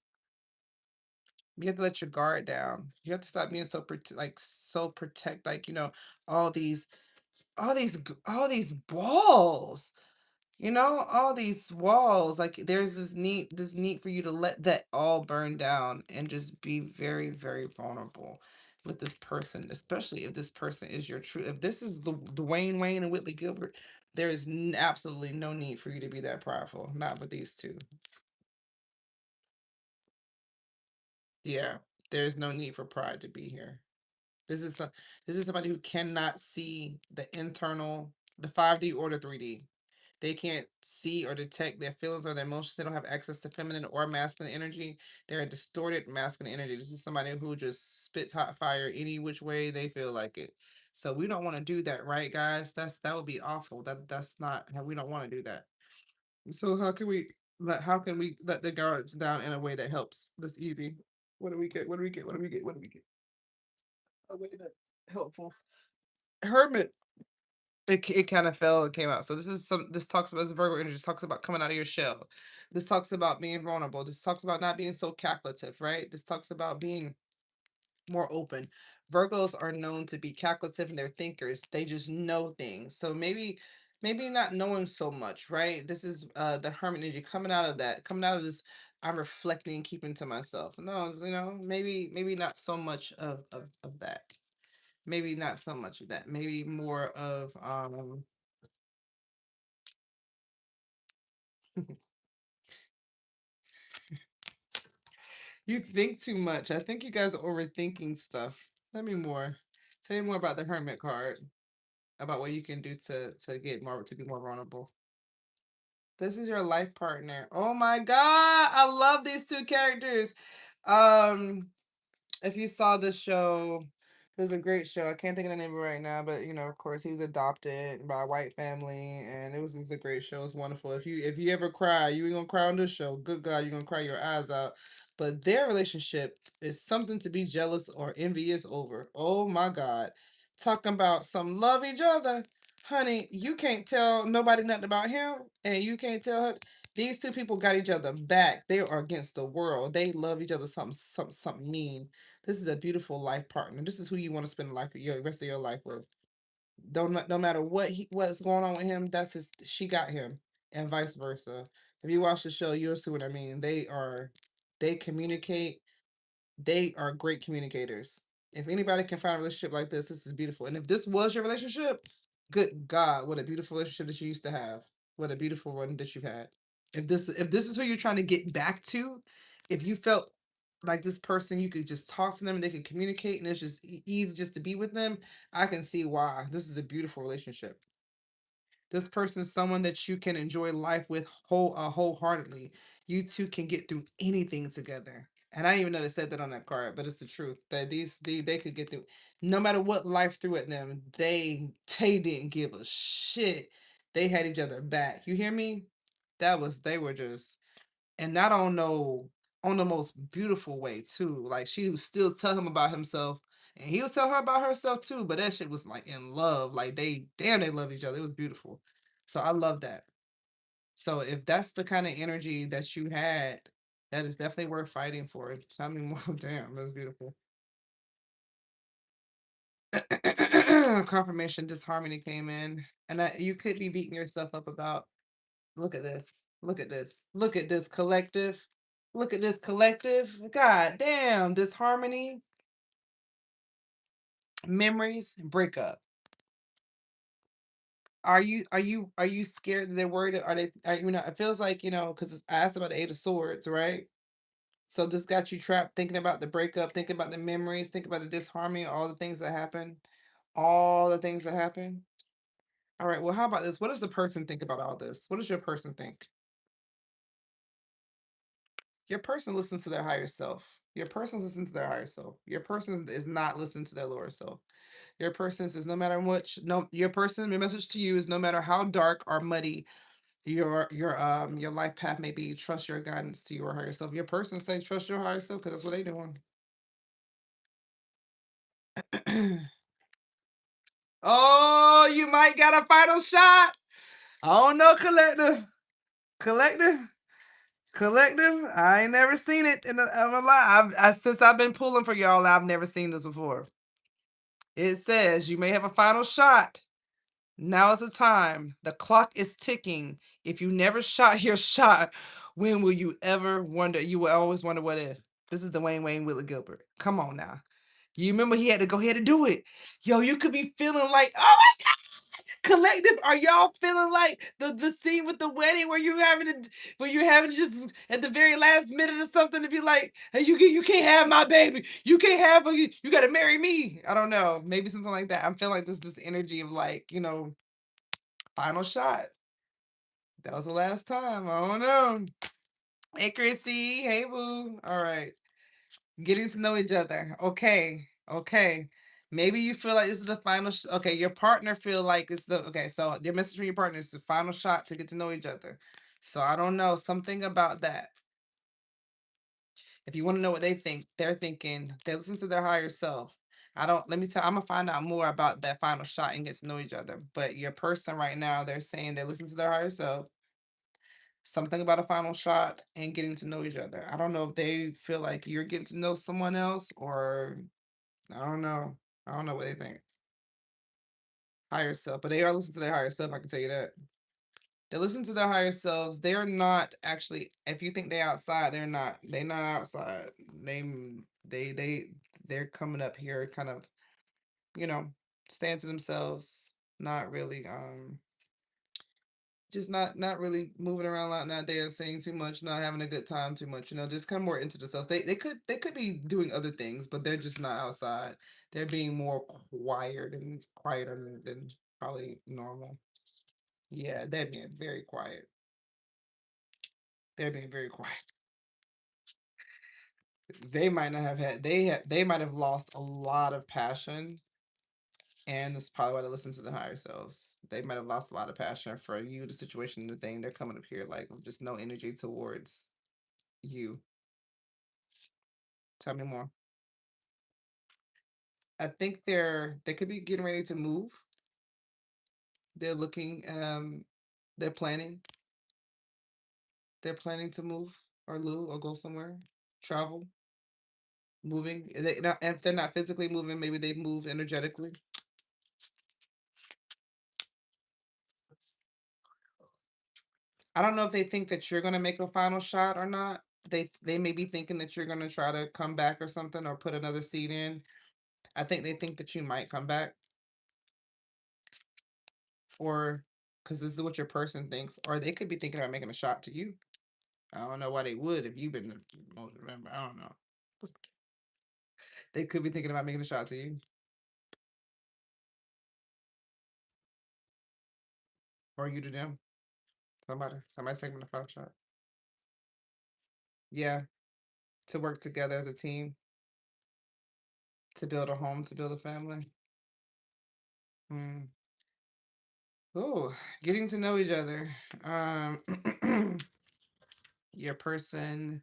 You have to let your guard down. You have to stop being so so protect, like all these all these walls. All these walls, like there's this need for you to let that all burn down and just be very, very vulnerable with this person, especially if this person is your true. If this is the Dwayne Wayne and Whitley Gilbert, there is absolutely no need for you to be that prideful. Not with these two. Yeah, there's no need for pride to be here. This is this is somebody who cannot see the internal, the 5D or the 3D. They can't see or detect their feelings or their emotions. They don't have access to feminine or masculine energy. They're a distorted masculine energy. This is somebody who just spits hot fire any which way they feel like it. So we don't want to do that, right, guys? That would be awful. That's not how we don't want to do that. So how can we let the guards down in a way that helps? That's easy. What do we get? What do we get? What do we get? What do we get? A way that's helpful. Hermit. It kind of fell and came out. So this talks about this Virgo energy. This talks about coming out of your shell. This talks about being vulnerable. This talks about not being so calculative, right? This talks about being more open. Virgos are known to be calculative and they're thinkers. They just know things. So maybe not knowing so much, right? This is the hermit energy coming out of that, coming out of this. I'm reflecting and keeping to myself. No, maybe not so much of that. Maybe not so much of that. Maybe more of you think too much. I think you guys are overthinking stuff. Tell me more. Tell me more about the hermit card. About what you can do to get more to be more vulnerable. This is your life partner. Oh my god, I love these two characters. Um, if you saw the show, it was a great show. I can't think of the name of it right now, but of course, he was adopted by a white family, and it was just a great show. It's wonderful. If you ever cry, you ain't gonna cry on this show. Good God, you're gonna cry your eyes out. But their relationship is something to be jealous or envious over. Oh my God, talking about some love each other, honey. You can't tell nobody nothing about him, and you can't tell her. These two people got each other back. They are against the world. They love each other something mean. This is a beautiful life partner. This is who you want to spend your rest of your life with. Don't no matter what's going on with him, that's his. She got him, and vice versa. If you watch the show, you'll see what I mean. They communicate. They are great communicators. If anybody can find a relationship like this is beautiful. And if this was your relationship, good God, what a beautiful relationship that you used to have. What a beautiful one that you've had. If this is who you're trying to get back to, if you felt like this person, you could just talk to them and they can communicate and it's just easy just to be with them, I can see why. This is a beautiful relationship. This person is someone that you can enjoy life with wholeheartedly. You two can get through anything together. And I didn't even know they said that on that card, but it's the truth that they could get through no matter what life threw at them. They didn't give a shit. They had each other back. You hear me? They were just, and not on the most beautiful way too. Like she would still tell him about himself, and he'll tell her about herself too. But that shit was like in love. Like they love each other. It was beautiful. So I love that. So if that's the kind of energy that you had, that is definitely worth fighting for. Tell me more. Damn, that's beautiful. Confirmation disharmony came in, and you could be beating yourself up about. Look at this. Look at this. Look at this collective. Look at this collective. God damn, this harmony, memories, breakup. Are you scared that they're worried? It feels like, because I asked about the Eight of Swords, right? So this got you trapped thinking about the breakup, thinking about the memories, thinking about the disharmony, all the things that happen. All the things that happen. All right, well, how about this? What does the person think about all this? What does your person think? Your person listens to their higher self. Your person's listening to their higher self. Your person is not listening to their lower self. Your person says no matter what, no, your person, your message to you is no matter how dark or muddy your life path may be, trust your guidance to your higher self. Your person say trust your higher self because that's what they doing. Oh, you might got a final shot. I don't know, collective, collective. I ain't never seen it in a lot. Since I've been pulling for y'all, I've never seen this before. It says you may have a final shot. Now is the time. The clock is ticking. If you never shot your shot, when will you ever wonder? You will always wonder what if. This is the Wayne Willie Gilbert. Come on now. You remember he had to go ahead and do it. Yo, you could be feeling like, oh my God, collective. Are y'all feeling like the scene with the wedding where you're having just at the very last minute or something to be like, hey, you can't have my baby. You can't have her. You gotta marry me. I don't know. Maybe something like that. I'm feeling like this energy of like, final shot. That was the last time. I don't know. Hey, Chrissy. Hey, boo. All right. Getting to know each other. Okay. Okay. Maybe you feel like this is the final. Okay, your partner feel like it's the okay. So your message from your partner is the final shot to get to know each other. So I don't know something about that. If you want to know what they think, they're thinking they listen to their higher self. I don't. Let me tell. I'm gonna find out more about that final shot and get to know each other. But your person right now, they're saying they listen to their higher self. Something about a final shot and getting to know each other. I don't know if they feel like you're getting to know someone else or I don't know. I don't know what they think. Higher self, but they are listening to their higher self. I can tell you that they listen to their higher selves. They are not actually. If you think they're outside, they're not. They're not outside. They they they they're coming up here, kind of you know, staying to themselves. Not really. Just not really moving around a lot, not dancing too much, not having a good time too much. Just kind of more into themselves. They could be doing other things, but they're just not outside. They're being more quiet and quieter than probably normal. Yeah, they're being very quiet. They're being very quiet. They might not have had they might have lost a lot of passion, and that's probably why they listen to the higher selves. They might have lost a lot of passion for you, the situation, the thing. They're coming up here like with just no energy towards you. Tell me more. I think they could be getting ready to move. They're looking they're planning. They're planning to move or live or go somewhere. Travel, moving. If they're not physically moving, maybe they've moved energetically. I don't know if they think that you're gonna make a final shot or not. They may be thinking that you're gonna try to come back or something or put another seed in. I think they think that you might come back or because this is what your person thinks, or they could be thinking about making a shot to you. I don't know why they would if you've been the most remember. I don't know. They could be thinking about making a shot to you or you to them. Somebody's taking a final shot. Yeah, to work together as a team, to build a home, to build a family. Mm. Oh, getting to know each other. Your person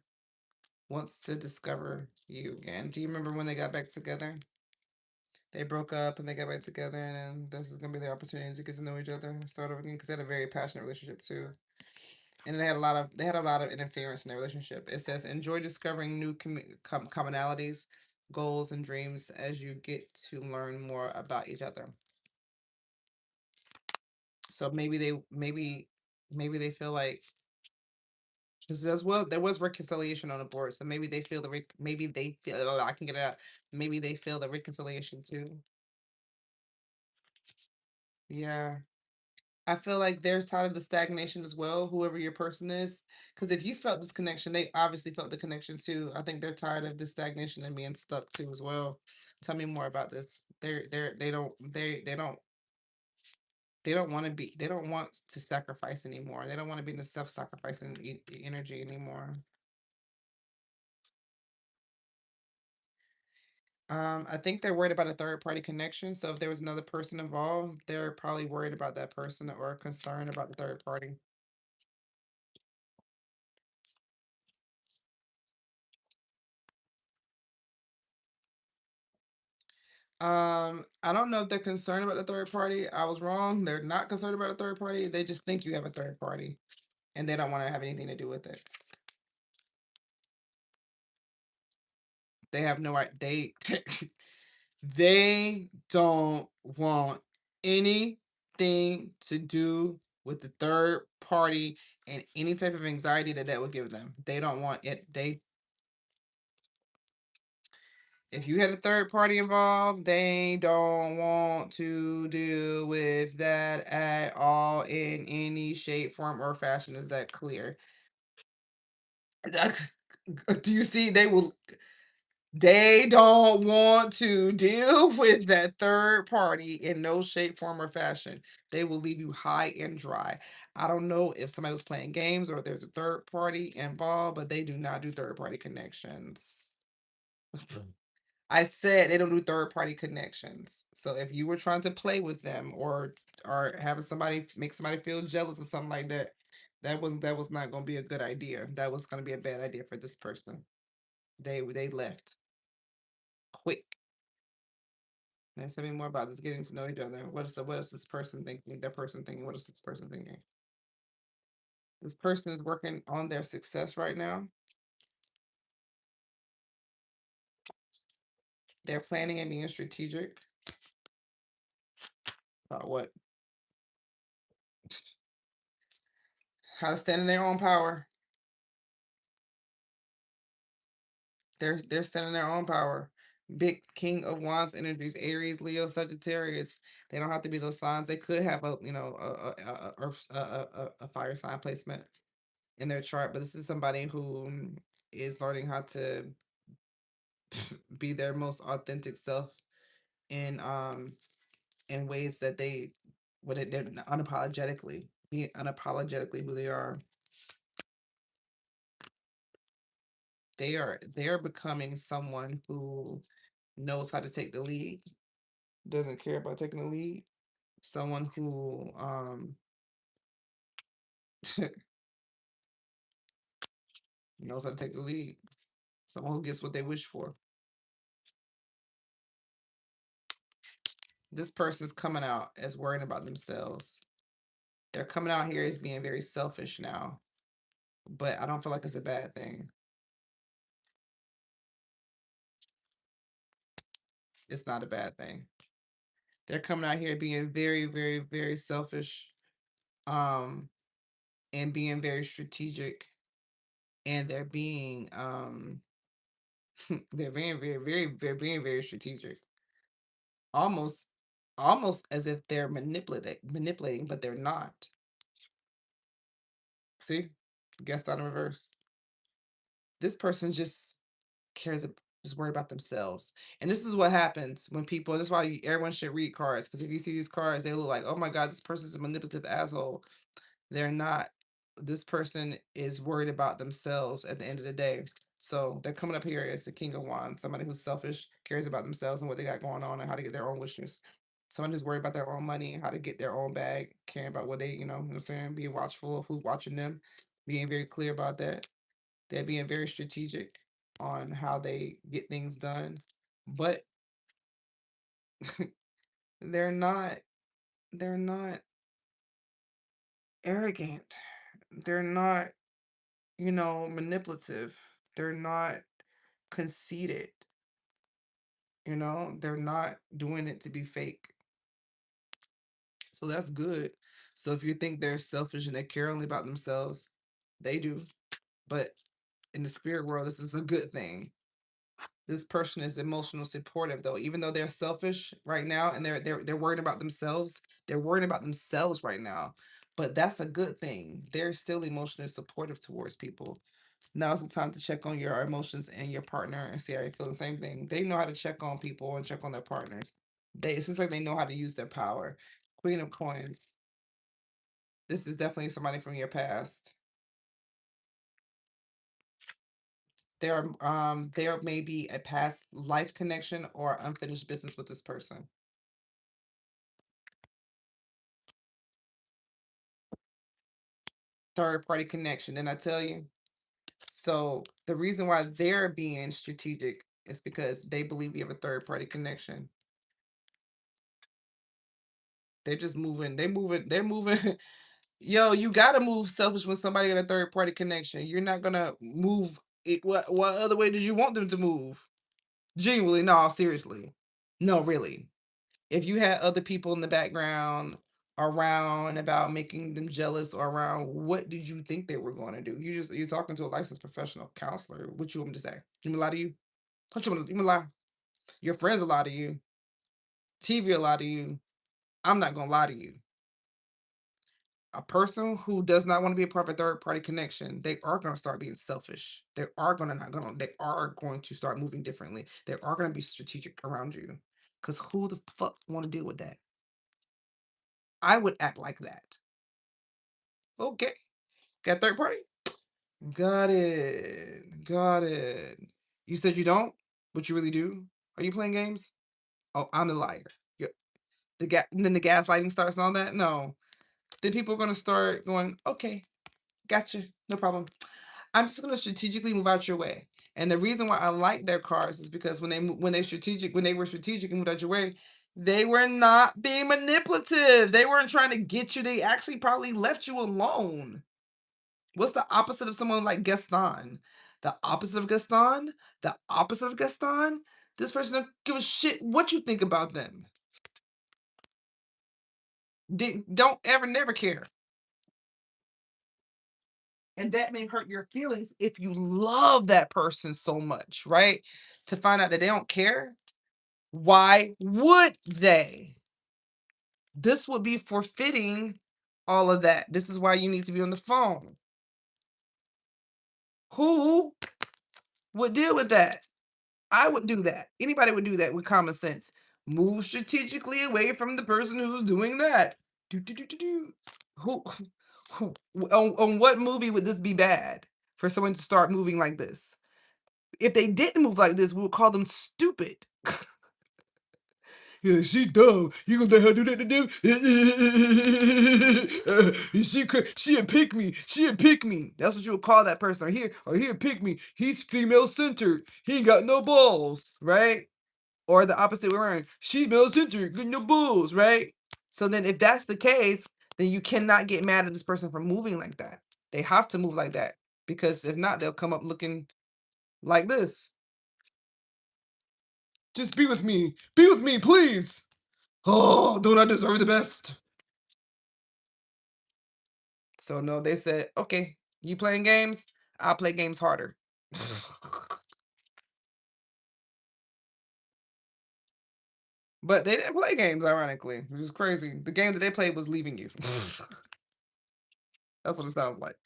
wants to discover you again. Do you remember when they got back together? They broke up and they got back together, and then this is gonna be the opportunity to get to know each other, start over again, because they had a very passionate relationship too. And they had a lot of interference in their relationship. It says enjoy discovering new commonalities, goals, and dreams as you get to learn more about each other. So maybe they feel like because as well there was reconciliation on the board. So maybe they feel maybe they feel oh, I can get it out. Maybe they feel the reconciliation too. Yeah. I feel like there's tired of the stagnation as well, whoever your person is. Because if you felt this connection, they obviously felt the connection too. I think they're tired of the stagnation and being stuck too as well. Tell me more about this. They don't want to be they don't want to sacrifice anymore. They don't want to be in the self-sacrificing energy anymore. I think they're worried about a third party connection. So if there was another person involved, they're probably worried about that person or concerned about the third party. I don't know if they're concerned about the third party. I was wrong. They're not concerned about a third party. They just think you have a third party and they don't want to have anything to do with it. They have no right. They don't want anything to do with the third party and any type of anxiety that that would give them. They don't want it. They If you had a third party involved, they don't want to deal with that at all in any shape, form, or fashion. Is that clear? Do you see? They don't want to deal with that third party in no shape, form, or fashion. They will leave you high and dry. I don't know if somebody was playing games or if there's a third party involved, but they do not do third party connections. I said they don't do third party connections. So if you were trying to play with them or having somebody make somebody feel jealous or something like that, that was not going to be a good idea. That was going to be a bad idea for this person. They left quick. Now tell me more about this getting to know each other. What is this person thinking? That person thinking. What is this person thinking? This person is working on their success right now. They're planning and being strategic about what how to stand in their own power. They're standing in their own power. Big King of Wands energies, Aries, Leo, Sagittarius. They don't have to be those signs. They could have a fire sign placement in their chart, but this is somebody who is learning how to be their most authentic self in ways that they're unapologetically being unapologetically who they are. They are becoming someone who knows how to take the lead, doesn't care about taking the lead. Someone who knows how to take the lead. Someone who gets what they wish for. This person's coming out as worrying about themselves. They're coming out here as being very selfish now, but I don't feel like it's a bad thing. It's not a bad thing. They're coming out here being very, very, very selfish, um, and being very strategic, and they're being they're being very, very, very, being very strategic. Almost, almost as if they're manipulating, but they're not. See, guessed out in reverse. This person just cares, just worried about themselves, and this is what happens when people. This is why everyone should read cards because if you see these cards, they look like, oh my god, this person's a manipulative asshole. They're not. This person is worried about themselves at the end of the day. So they're coming up here as the King of Wands, somebody who's selfish, cares about themselves and what they got going on and how to get their own wishes. Someone who's worried about their own money, how to get their own bag, caring about what they, what I'm saying, being watchful of who's watching them, being very clear about that. They're being very strategic on how they get things done. But they're not they're not arrogant. They're not manipulative. They're not conceited. They're not doing it to be fake. So that's good. So if you think they're selfish and they care only about themselves, they do. But in the spirit world, this is a good thing. This person is emotional supportive though, even though they're selfish right now and they're worried about themselves. They're worried about themselves right now. But that's a good thing. They're still emotionally supportive towards people. Now's the time to check on your emotions and your partner and see how you feel. The same thing. They know how to check on people and check on their partners. It seems like they know how to use their power. Queen of Coins. This is definitely somebody from your past. There may be a past life connection or unfinished business with this person. Third party connection. Didn't I tell you? So the reason why they're being strategic is because they believe you have a third party connection. They're just moving. They're moving. Yo, you gotta move selfish when somebody got a third party connection. You're not gonna move it. What other way did you want them to move? Genuinely, no, seriously. No, really. If you had other people in the background around about making them jealous or around, what did you think they were going to do? You're talking to a licensed professional counselor. What you want me to say? You want me to lie to you? Don't you want to lie? Your friends will lie to you. TV will lie to you. I'm not gonna lie to you. A person who does not want to be a part of a third party connection, they are going to start being selfish. They are going to start moving differently. They are going to be strategic around you. Cause who the fuck want to deal with that? I would act like that. Okay. Got third party? Got it. Got it. You said you don't, but you really do? Are you playing games? Oh, I'm the liar. Yeah. Then the gaslighting starts and all that? No. Then people are gonna start going, okay, gotcha, no problem. I'm just gonna strategically move out your way. And the reason why I like their cards is because when they were strategic and moved out your way, they were not being manipulative. They weren't trying to get you. They actually probably left you alone. What's the opposite of someone like Gaston? The opposite of Gaston? The opposite of Gaston? This person don't give a shit what you think about them. Don't ever, never care. And that may hurt your feelings if you love that person so much, right? To find out that they don't care. Why would they? This would be forfeiting all of that. This is why you need to be on the phone. Who would deal with that? I would do that. Anybody would do that with common sense. Move strategically away from the person who's doing that. Do, do, do, do, do. Who, who on what movie would this be bad for someone to start moving like this? If they didn't move like this, we would call them stupid. Yeah, she dumb. You gonna let her do that to them? She'll pick me. She'll pick me. That's what you would call that person. Or he'll pick me. He's female centered. He ain't got no balls, right? Or the opposite way around. She male centered, got no balls, right? So then, if that's the case, then you cannot get mad at this person for moving like that. They have to move like that because if not, they'll come up looking like this. Just be with me. Be with me, please. Oh, don't I deserve the best? So no, they said, okay, you playing games? I'll play games harder. But they didn't play games, ironically, which is crazy. The game that they played was leaving you. That's what it sounds like.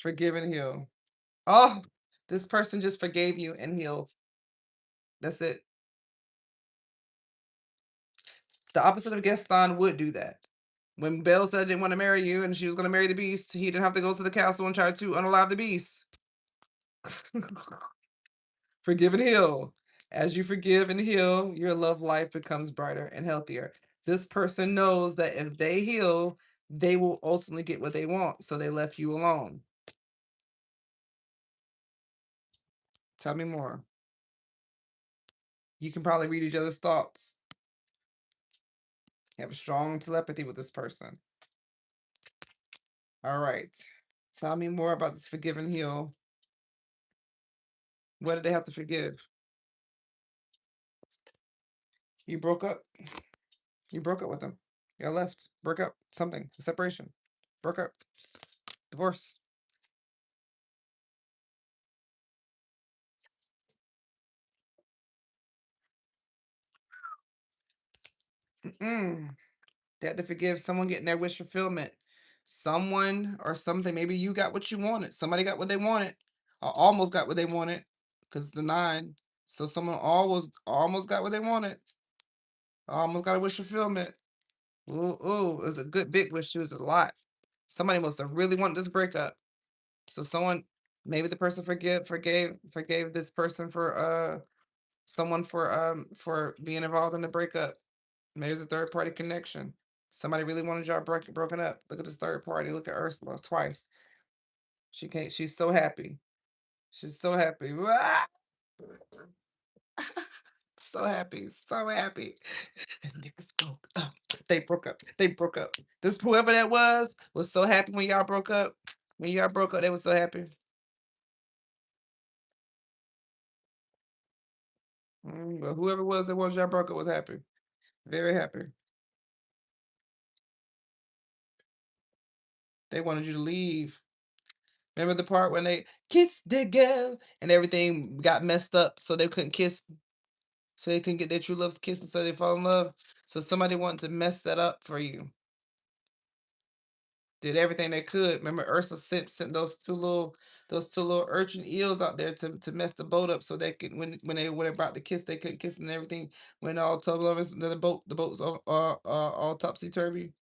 Forgive and heal. Oh, this person just forgave you and healed. That's it. The opposite of Gaston would do that. When Belle said I didn't want to marry you and she was going to marry the beast, he didn't have to go to the castle and try to unalive the beast. Forgive and heal. As you forgive and heal, your love life becomes brighter and healthier. This person knows that if they heal, they will ultimately get what they want. So they left you alone. Tell me more. You can probably read each other's thoughts. You have a strong telepathy with this person. All right. Tell me more about this forgive and heal. What did they have to forgive? You broke up. You broke up with them. You left. Broke up. Something. Separation. Broke up. Divorce. Mm-mm. They had to forgive someone getting their wish fulfillment. Someone or something. Maybe you got what you wanted. Somebody got what they wanted. Or almost got what they wanted. Because it's the 9. So someone almost got what they wanted. Almost got a wish fulfillment. Ooh, ooh, it was a good big wish. It was a lot. Somebody must have really wanted this breakup. So someone Maybe the person forgave this person for someone for being involved in the breakup. Maybe it's a third party connection. Somebody really wanted y'all broken up. Look at this third party. Look at Ursula twice. She can't. She's so happy. She's so happy. So happy. So happy. And niggas broke up. They broke up. They broke up. This whoever that was so happy when y'all broke up. When y'all broke up, they was so happy. But whoever it was that was y'all broke up was happy. Very happy. They wanted you to leave. Remember the part when they kissed the girl and everything got messed up so they couldn't kiss, so they couldn't get their true love's kiss and so they fall in love. So somebody wanted to mess that up for you. Did everything they could. Remember Ursula sent those two little urchin eels out there to mess the boat up so they could when they were about to kiss they couldn't kiss and everything when all tub lovers the boat was all topsy turvy.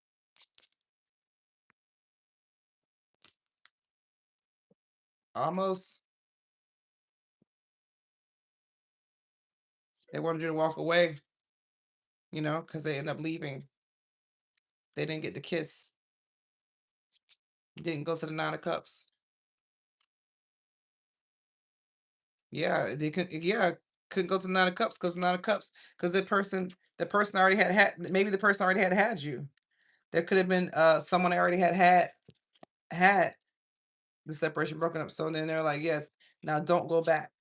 Almost. They wanted you to walk away, because they end up leaving. They didn't get the kiss. Didn't go to the Nine of Cups. Yeah, they could. Yeah, couldn't go to the Nine of Cups because Nine of Cups because the person already had maybe the person already had you. There could have been someone that already had the separation broken up. So then they're like, yes, now don't go back.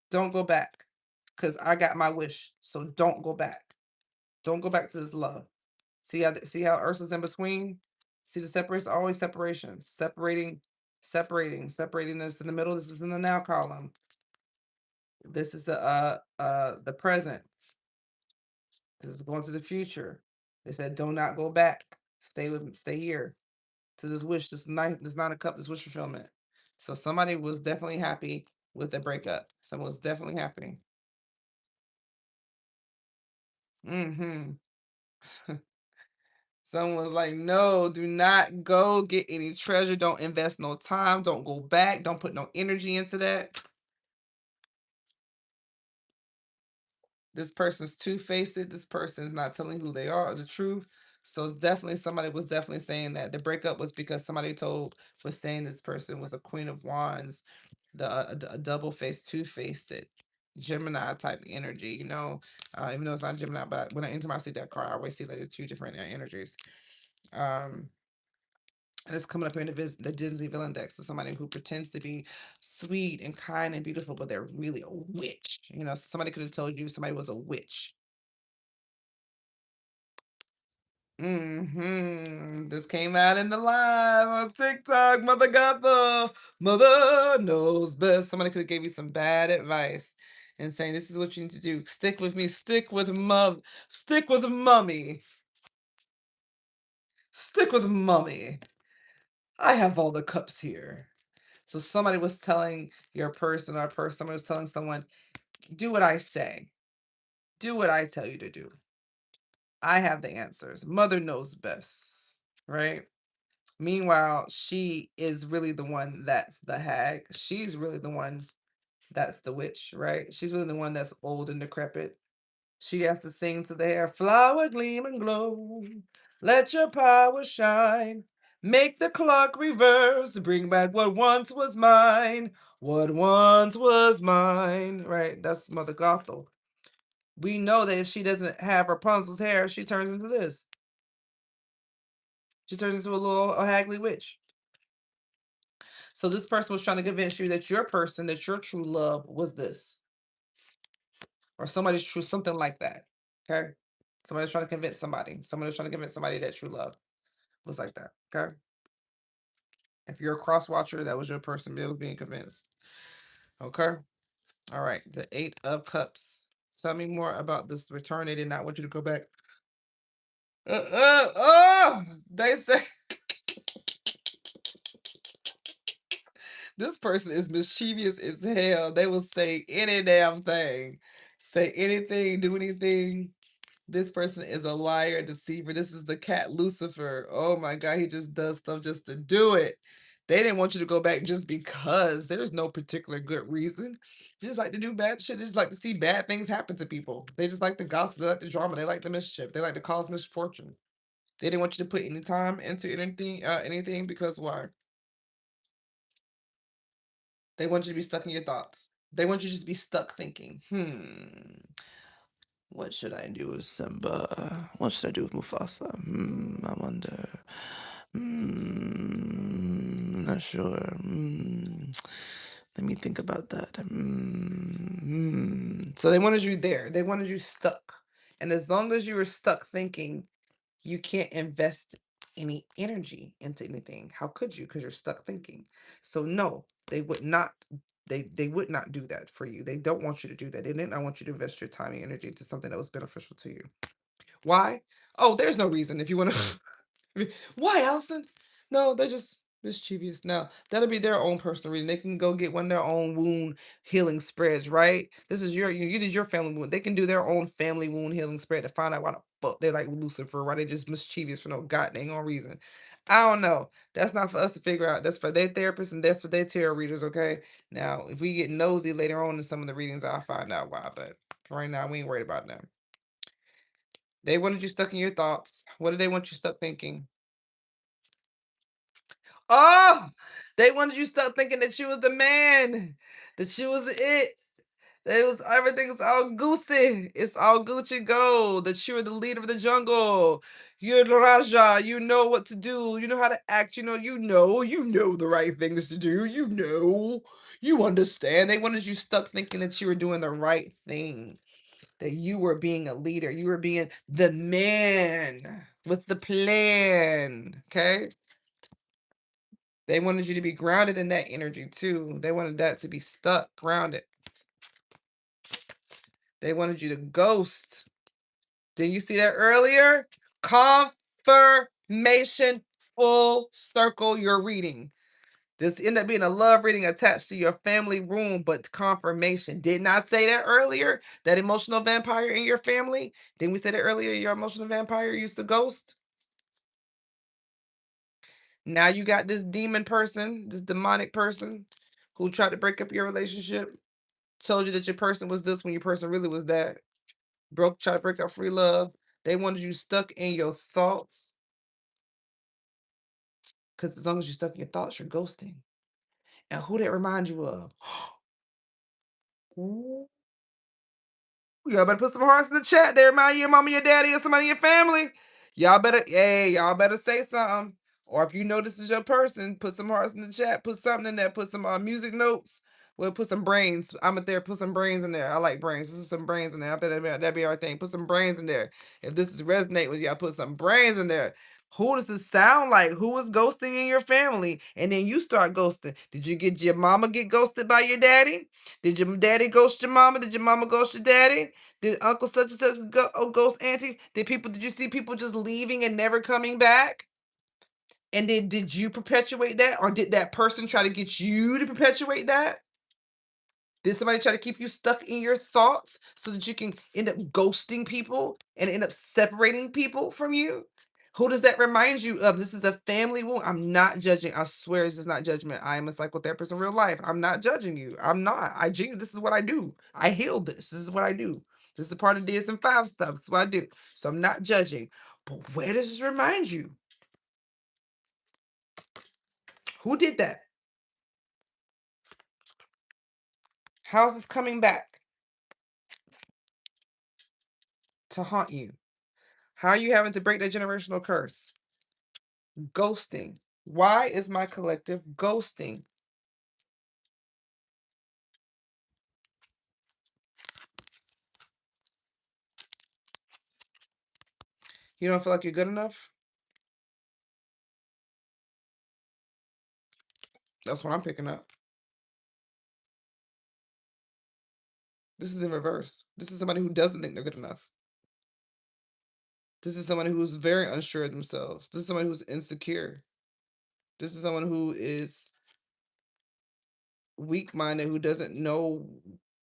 Don't go back, because I got my wish. So don't go back. Don't go back to this love. See how Ursula's in between. See the separation, always separation, separating this in the middle. This is in the now column. This is the present. This is going to the future. They said, "Do not go back. Stay here to this wish. This not a cup. This wish fulfillment." So somebody was definitely happy with the breakup. Someone was definitely happy. Hmm. Someone was like, "No, do not go get any treasure. Don't invest no time. Don't go back. Don't put no energy into that." This person's two-faced. This person is not telling who they are or the truth. So definitely somebody was definitely saying that the breakup was because somebody was saying this person was a Queen of Wands, a double-faced, two-faced Gemini type energy, even though it's not Gemini, but when I see that card, I always see like the two different energies. Um, and it's coming up here in the Disney villain deck. So somebody who pretends to be sweet and kind and beautiful, but they're really a witch. So somebody could have told you somebody was a witch. This came out in the live on TikTok. Mother got the mother knows best. Somebody could have gave you some bad advice and saying this is what you need to do. Stick with me. Stick with mommy. Stick with mommy. I have all the cups here. So somebody was telling your person or person, somebody was telling someone, do what I say. Do what I tell you to do. I have the answers. Mother knows best, right? Meanwhile, she is really the one that's the hag. She's really the one that's the witch, right? She's really the one that's old and decrepit. She has to sing to the hair, flower gleam and glow. Let your power shine. Make the clock reverse. Bring back what once was mine. What once was mine. Right? That's Mother Gothel. We know that if she doesn't have Rapunzel's hair, she turns into this. She turns into a haggly witch. So this person was trying to convince you that your person, that your true love was this, or somebody's true, something like that. Okay. Somebody's trying to convince somebody. Somebody was trying to convince somebody that true love was like that. Okay. If you're a cross watcher, that was your person being convinced. Okay. All right. The Eight of Cups. Tell me more about this return. They did not want you to go back. They say this person is mischievous as hell. They will say any damn thing, say anything, do anything. This person is a liar, deceiver. This is the cat Lucifer. Oh my God, he just does stuff just to do it. They didn't want you to go back just because there's no particular good reason. They just like to do bad shit. They just like to see bad things happen to people. They just like the gossip. They like the drama. They like the mischief. They like to cause misfortune. They didn't want you to put any time into anything because why? They want you to be stuck in your thoughts. They want you to just be stuck thinking, what should I do with Simba? What should I do with Mufasa? I wonder. Not sure. Let me think about that. So they wanted you there. They wanted you stuck. And as long as you were stuck thinking, you can't invest any energy into anything. How could you? Because you're stuck thinking. So no, they would not. They would not do that for you. They don't want you to do that. They did not want you to invest your time and energy into something that was beneficial to you. Why? Oh, there's no reason if you want to. Why, Allison? No, they're just mischievous. Now, that'll be their own personal reading. They can go get one of their own wound healing spreads, right? This is you did your family wound. They can do their own family wound healing spread to find out why the fuck they like Lucifer, why they just mischievous for no goddamn reason. I don't know. That's not for us to figure out. That's for their therapists and for their tarot readers, okay? Now, if we get nosy later on in some of the readings, I'll find out why. But right now, we ain't worried about them. They wanted you stuck in your thoughts. What did they want you stuck thinking? Oh, they wanted you to start thinking that you was the man, that you was it. That it was everything's all goosey. It's all Gucci gold. That you were the leader of the jungle. You're the Raja. You know what to do. You know how to act. You know the right things to do. You understand. They wanted you stuck thinking that you were doing the right thing. That you were being a leader. You were being the man with the plan. Okay? They wanted you to be grounded in that energy too. They wanted that to be stuck, grounded. They wanted you to ghost. Did you see that earlier? Confirmation, full circle your reading. This ended up being a love reading attached to your family room, but confirmation. Did not say that earlier? That emotional vampire in your family? Didn't we say that earlier? Your emotional vampire used to ghost? Now you got this demon person, this demonic person who tried to break up your relationship. Told you that your person was this when your person really was that. Tried to break up free love. They wanted you stuck in your thoughts. Because as long as you're stuck in your thoughts, you're ghosting. And who that remind you of? Ooh, y'all better put some hearts in the chat. They remind you of your mama, your daddy, or somebody in your family. Y'all better say something. Or if you know this is your person, put some hearts in the chat. Put something in there. Put some music notes. We'll put some brains. I'm up there. Put some brains in there. I like brains. This is some brains in there. I bet that'd be our thing. Put some brains in there. If this is resonate with y'all, put some brains in there. Who does it sound like? Who is ghosting in your family? And then you start ghosting. Did you get your mama get ghosted by your daddy? Did your daddy ghost your mama? Did your mama ghost your daddy? Did Uncle such and such ghost auntie? Did you see people just leaving and never coming back? And then did you perpetuate that? Or did that person try to get you to perpetuate that? Did somebody try to keep you stuck in your thoughts so that you can end up ghosting people and end up separating people from you? Who does that remind you of? This is a family wound. I'm not judging. I swear this is not judgment. I am a psychotherapist in real life. I'm not judging you. I'm not. This is what I do. I heal this. This is what I do. This is a part of DSM-5 stuff. This is what I do. So I'm not judging. But where does this remind you? Who did that? How's this coming back to haunt you? How are you having to break that generational curse? Ghosting. Why is my collective ghosting? You don't feel like you're good enough? That's what I'm picking up. This is in reverse. This is somebody who doesn't think they're good enough. This is someone who's very unsure of themselves. This is someone who's insecure. This is someone who is weak minded, who doesn't know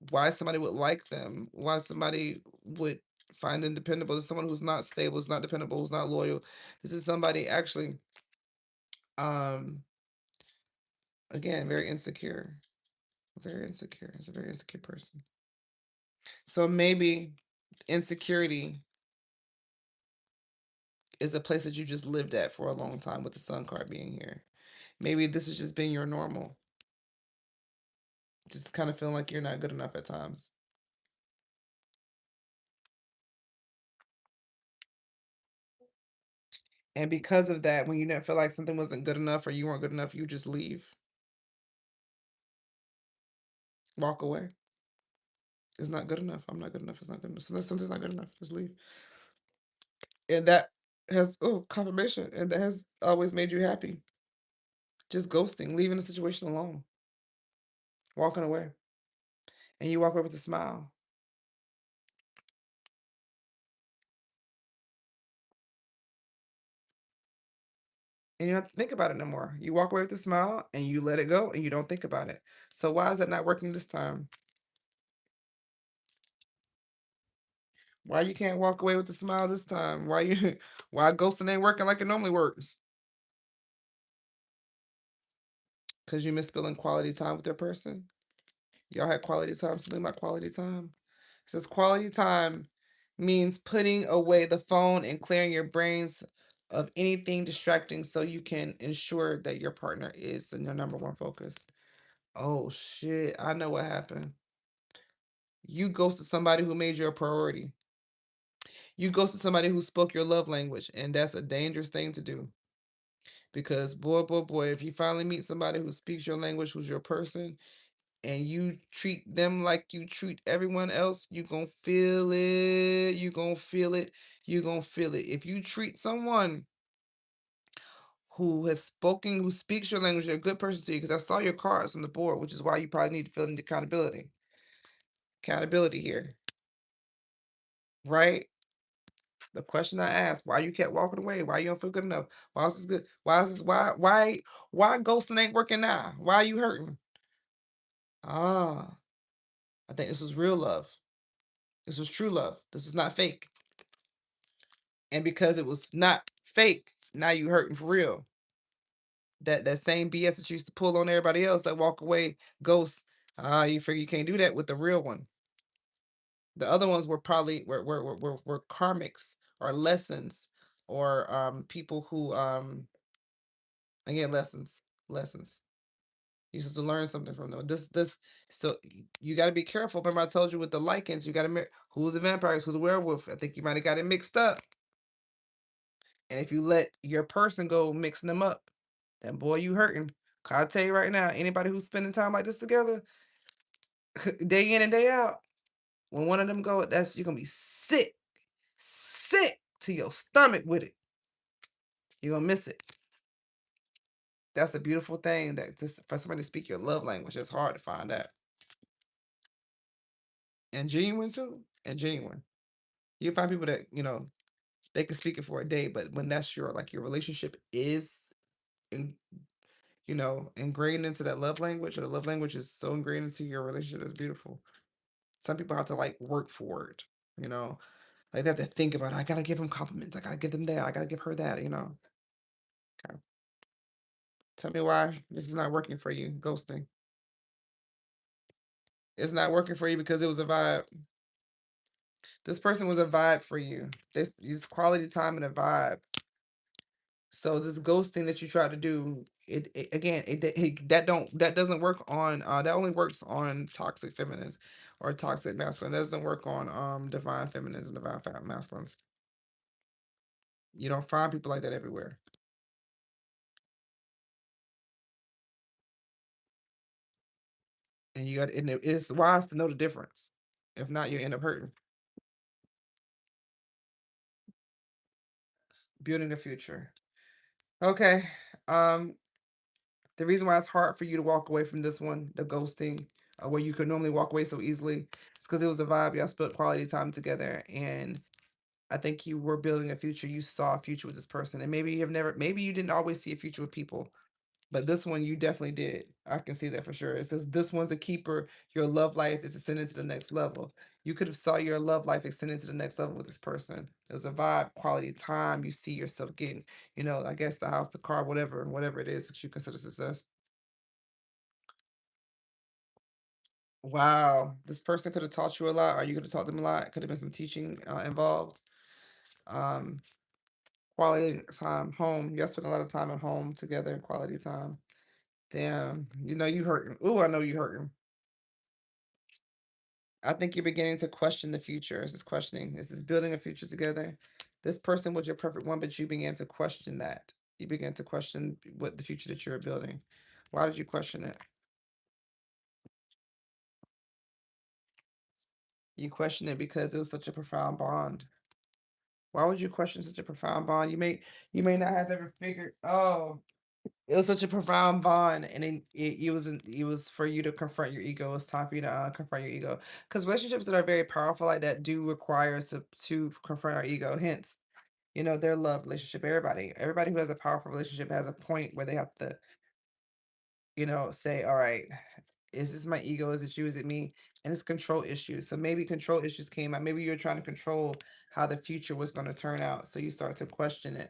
why somebody would like them, why somebody would find them dependable. This is someone who's not stable, who's not dependable, who's not loyal. This is somebody actually um Again, very insecure. Very insecure. It's a very insecure person. So maybe insecurity is a place that you just lived at for a long time with the sun card being here. Maybe this has just been your normal. Just kind of feeling like you're not good enough at times. And because of that, when you didn't feel like something wasn't good enough or you weren't good enough, you just leave, walk away. It's not good enough. I'm not good enough. It's not good enough. So something's not good enough. Just leave. And that has, oh, confirmation. And that has always made you happy. Just ghosting, leaving the situation alone, walking away. And you walk away with a smile. And you don't have to think about it no more. You walk away with a smile and you let it go and you don't think about it. So why is that not working this time? Why you can't walk away with a smile this time? Why you why ghosting ain't working like it normally works? Because you miss spending quality time with their person. Y'all had quality time. Something about quality time. It says quality time means putting away the phone and clearing your brains of anything distracting so you can ensure that your partner is in your number one focus. Oh shit, I know what happened. You ghosted somebody who made you a priority. You ghosted somebody who spoke your love language, and that's a dangerous thing to do. Because boy, boy, boy, if you finally meet somebody who speaks your language, who's your person, and you treat them like you treat everyone else, you gonna feel it. You gonna feel it. You gonna feel it. If you treat someone who has spoken, who speaks your language, they're a good person to you, because I saw your cards on the board, which is why you probably need to feel the accountability. Accountability here, right? The question I asked, why you kept walking away? Why you don't feel good enough? Why is this good? Why is this why ghosting ain't working now? Why are you hurting? Ah, I think this was real love. This was true love. This was not fake. And because it was not fake, now you hurting for real. That same BS that you used to pull on everybody else that walk away, ghost. You figure you can't do that with the real one. The other ones were probably were karmics or lessons or people who again lessons. You supposed to learn something from them. This so you got to be careful. Remember I told you with the lichens, you got to who's the vampire, who's the werewolf. I think you might have got it mixed up. And if you let your person go mixing them up, then boy, you hurting. 'Cause I tell you right now, anybody who's spending time like this together, day in and day out, when one of them go, that's you're gonna be sick, sick to your stomach with it. You're gonna miss it. That's a beautiful thing that just for somebody to speak your love language, it's hard to find out. And genuine too. And genuine. You find people that, they can speak it for a day, but when that's your like your relationship is in, ingrained into that love language, or the love language is so ingrained into your relationship, it's beautiful. Some people have to like work for it, you know. Like they have to think about it. I gotta give him compliments. I gotta give them that. I gotta give her that. Okay. Tell me why this is not working for you, ghosting. It's not working for you because it was a vibe. This person was a vibe for you. This is quality time and a vibe. So this ghosting that you try to do, it again, that doesn't work on that only works on toxic feminines or toxic masculine. That doesn't work on divine feminines and divine masculines. You don't find people like that everywhere. And it's wise to know the difference. If not, you end up hurting. Building the future. Okay. Um, the reason why it's hard for you to walk away from this one, the ghosting, where you could normally walk away so easily, is because it was a vibe. Y'all spent quality time together, and I think you were building a future. You saw a future with this person, and maybe you didn't always see a future with people, but this one you definitely did. I can see that for sure. It says this one's a keeper. Your love life is ascending to the next level. You could have saw your love life extending to the next level with this person. It was a vibe, quality time. You see yourself getting, I guess the house, the car, whatever it is that you consider success. Wow. This person could have taught you a lot, or you could have taught them a lot. Could have been some teaching involved. Um, Quality time, home. Y'all spend a lot of time at home together, quality time. Damn. You know you hurting. Ooh, I know you hurting. I think you're beginning to question the future. This is questioning. This is building a future together. This person was your perfect one, but you began to question that. You began to question what the future that you were building. Why did you question it? You questioned it because it was such a profound bond. Why would you question such a profound bond? You may not have ever figured. Oh, it was such a profound bond, and it was for you to confront your ego. It's time for you to confront your ego, because relationships that are very powerful like that do require us to confront our ego. Hence, their love relationship. Everybody who has a powerful relationship has a point where they have to, say, all right, is this my ego? Is it you? Is it me? And it's control issues. So maybe control issues came out. Maybe you're trying to control how the future was going to turn out. So you start to question it.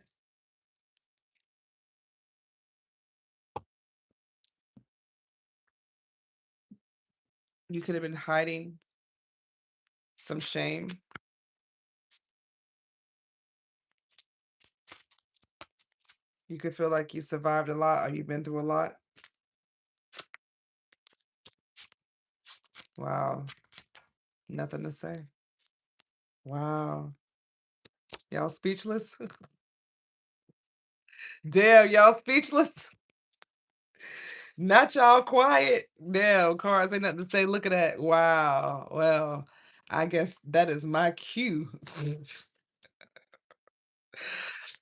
You could have been hiding some shame. You could feel like you survived a lot or you've been through a lot. Wow. Nothing to say. Wow. Y'all speechless? Damn, y'all speechless? Not y'all quiet. Damn, cards ain't nothing to say. Look at that. Wow. Well, I guess that is my cue.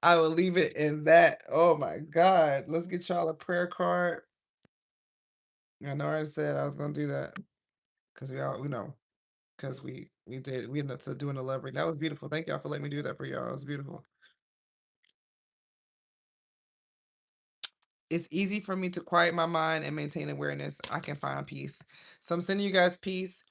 I will leave it in that. Oh my God. Let's get y'all a prayer card. I know I said I was gonna do that. Because we know. Because we ended up doing a love reading. That was beautiful. Thank y'all for letting me do that for y'all. It was beautiful. It's easy for me to quiet my mind and maintain awareness. I can find peace. So I'm sending you guys peace.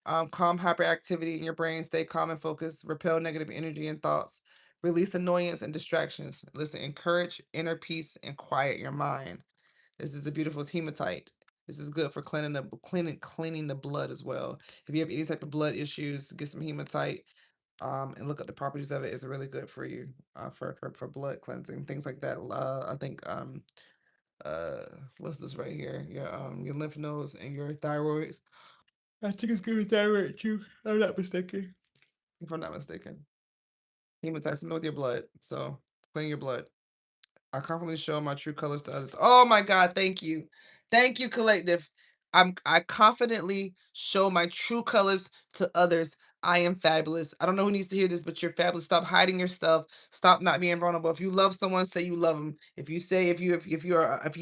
Calm hyperactivity in your brain. Stay calm and focused. Repel negative energy and thoughts. Release annoyance and distractions. Listen, encourage inner peace and quiet your mind. This is a beautiful hematite. This is good for cleaning the blood as well. If you have any type of blood issues, get some hematite. And look at the properties of it. It's really good for you. For blood cleansing, things like that. I think uh what's this right here? Your lymph nodes and your thyroids. I think it's good for thyroid too. I'm not mistaken. If I'm not mistaken. Hematite with your blood. So clean your blood. I confidently show my true colors to others. Oh my God, thank you. Thank you, collective. I confidently show my true colors to others. I am fabulous. I don't know who needs to hear this, but you're fabulous. Stop hiding your stuff. Stop not being vulnerable. If you love someone, say you love them. If you say if you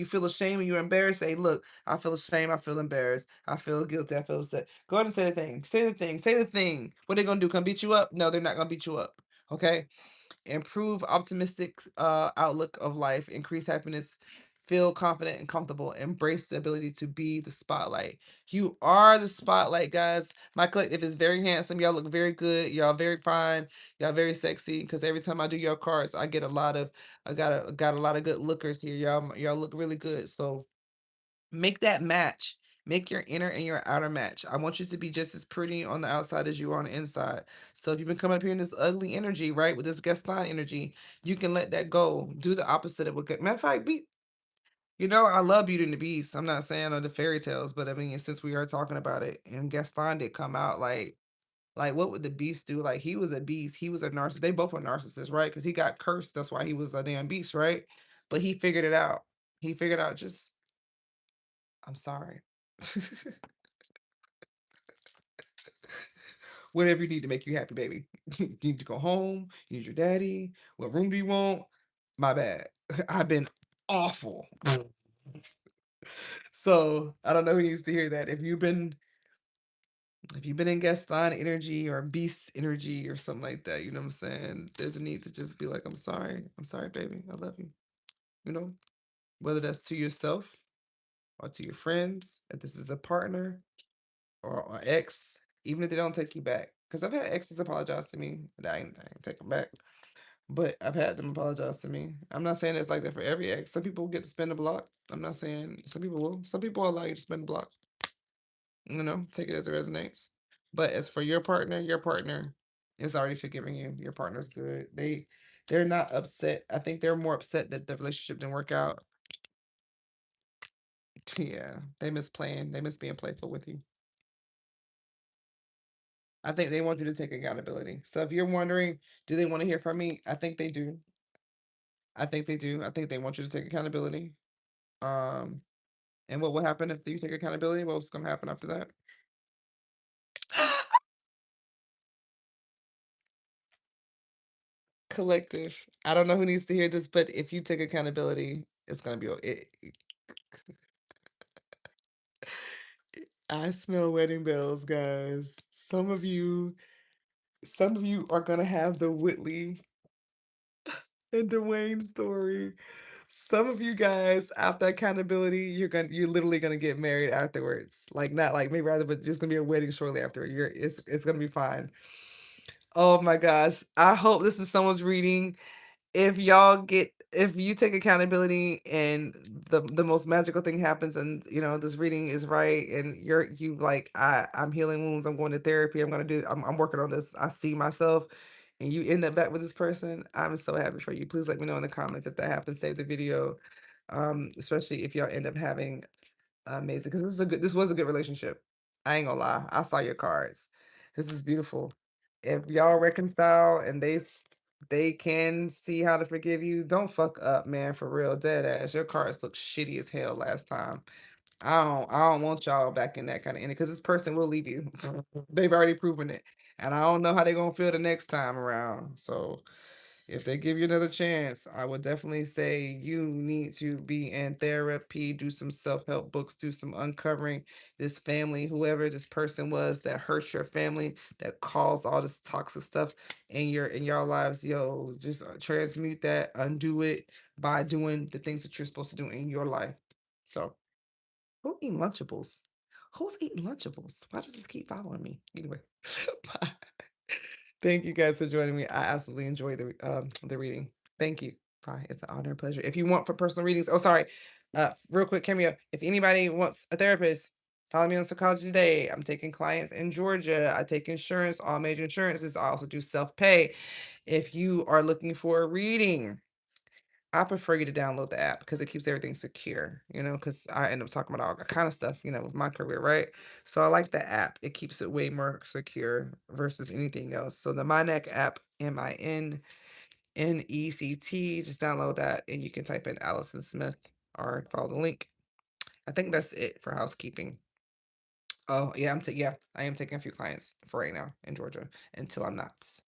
feel ashamed and you're embarrassed, say, look, I feel ashamed, I feel embarrassed, I feel guilty, I feel upset. Go ahead and say the thing. Say the thing. Say the thing. What are they gonna do? Come beat you up? No, they're not gonna beat you up. Okay? Improve optimistic outlook of life, increase happiness, feel confident and comfortable, embrace the ability to be the spotlight. You are the spotlight, guys. My collective is very handsome. Y'all look very good. Y'all very fine. Y'all very sexy. Because every time I do your cards, I get a lot of got a lot of good lookers here. Y'all look really good. So make that match. Make your inner and your outer match. I want you to be just as pretty on the outside as you are on the inside. So if you've been coming up here in this ugly energy, right, with this Gaston energy, you can let that go. Do the opposite of what good. Matter of fact, I love Beauty and the Beast. I'm not saying the fairy tales, but I mean, since we are talking about it, and Gaston did come out like what would the beast do? Like he was a beast. He was a narcissist. They both were narcissists, right? Because he got cursed. That's why he was a damn beast, right? But he figured it out. He figured out just I'm sorry. Whatever you need to make you happy, baby. You need to go home. You need your daddy. What room do you want? My bad. I've been awful. So I don't know who needs to hear that. If you've been in Gaston energy or beast energy or something like that, you know what I'm saying? There's a need to just be like, I'm sorry. I'm sorry, baby. I love you. You know? Whether that's to yourself or to your friends, if this is a partner or ex, even if they don't take you back. Because I've had exes apologize to me, and I ain't take them back. But I've had them apologize to me. I'm not saying it's like that for every ex. Some people get to spin the block. I'm not saying some people will. Some people allow you to spin the block. Take it as it resonates. But as for your partner is already forgiving you. Your partner's good. They're not upset. I think they're more upset that the relationship didn't work out. Yeah, they miss playing. They miss being playful with you. I think they want you to take accountability. So if you're wondering, do they want to hear from me? I think they do. I think they do. I think they want you to take accountability. Um, and what will happen if you take accountability? What's going to happen after that? Collective. I don't know who needs to hear this, but if you take accountability, it's gonna be. I smell wedding bells, guys. Some of you are gonna have the Whitley and Dwayne story. Some of you guys, after accountability, you're literally gonna get married afterwards. Like not like maybe rather, but just gonna be a wedding shortly after. It's gonna be fine. Oh my gosh. I hope this is someone's reading. If you take accountability and the most magical thing happens and this reading is right and you like I'm healing wounds, I'm going to therapy, I'm working on this, I see myself, and you end up back with this person, I'm so happy for you. Please let me know in the comments if that happens. Save the video, especially if y'all end up having amazing, because this was a good relationship. I ain't gonna lie. I saw your cards. This is beautiful. If y'all reconcile and they can see how to forgive you, don't fuck up, man, for real, dead ass. Your cards look shitty as hell last time. I don't want y'all back in that kind of energy because this person will leave you. They've already proven it. And I don't know how they're gonna feel the next time around. So if they give you another chance, I would definitely say you need to be in therapy, do some self-help books, do some uncovering this family, whoever this person was that hurt your family, that caused all this toxic stuff in your lives. Yo, just transmute that, undo it by doing the things that you're supposed to do in your life. So, who eating Lunchables? Who's eating Lunchables? Why does this keep following me? Anyway, bye. Thank you guys for joining me. I absolutely enjoyed the reading. Thank you. Bye. It's an honor and pleasure. If you want for personal readings, oh sorry, real quick cameo. If anybody wants a therapist, follow me on Psychology Today. I'm taking clients in Georgia. I take insurance, all major insurances. I also do self pay. If you are looking for a reading, I prefer you to download the app because it keeps everything secure, because I end up talking about all kind of stuff, with my career, right? So I like the app. It keeps it way more secure versus anything else. So the MyNeck app, MINNECT, just download that and you can type in Allison Smith or follow the link. I think that's it for housekeeping. Oh yeah, I am taking a few clients for right now in Georgia until I'm not,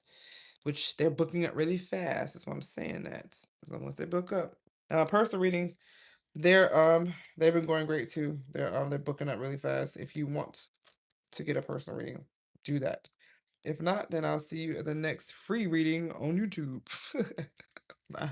which they're booking up really fast. That's why I'm saying that. So once they book up, personal readings, they've been going great too. They're booking up really fast. If you want to get a personal reading, do that. If not, then I'll see you at the next free reading on YouTube. Bye.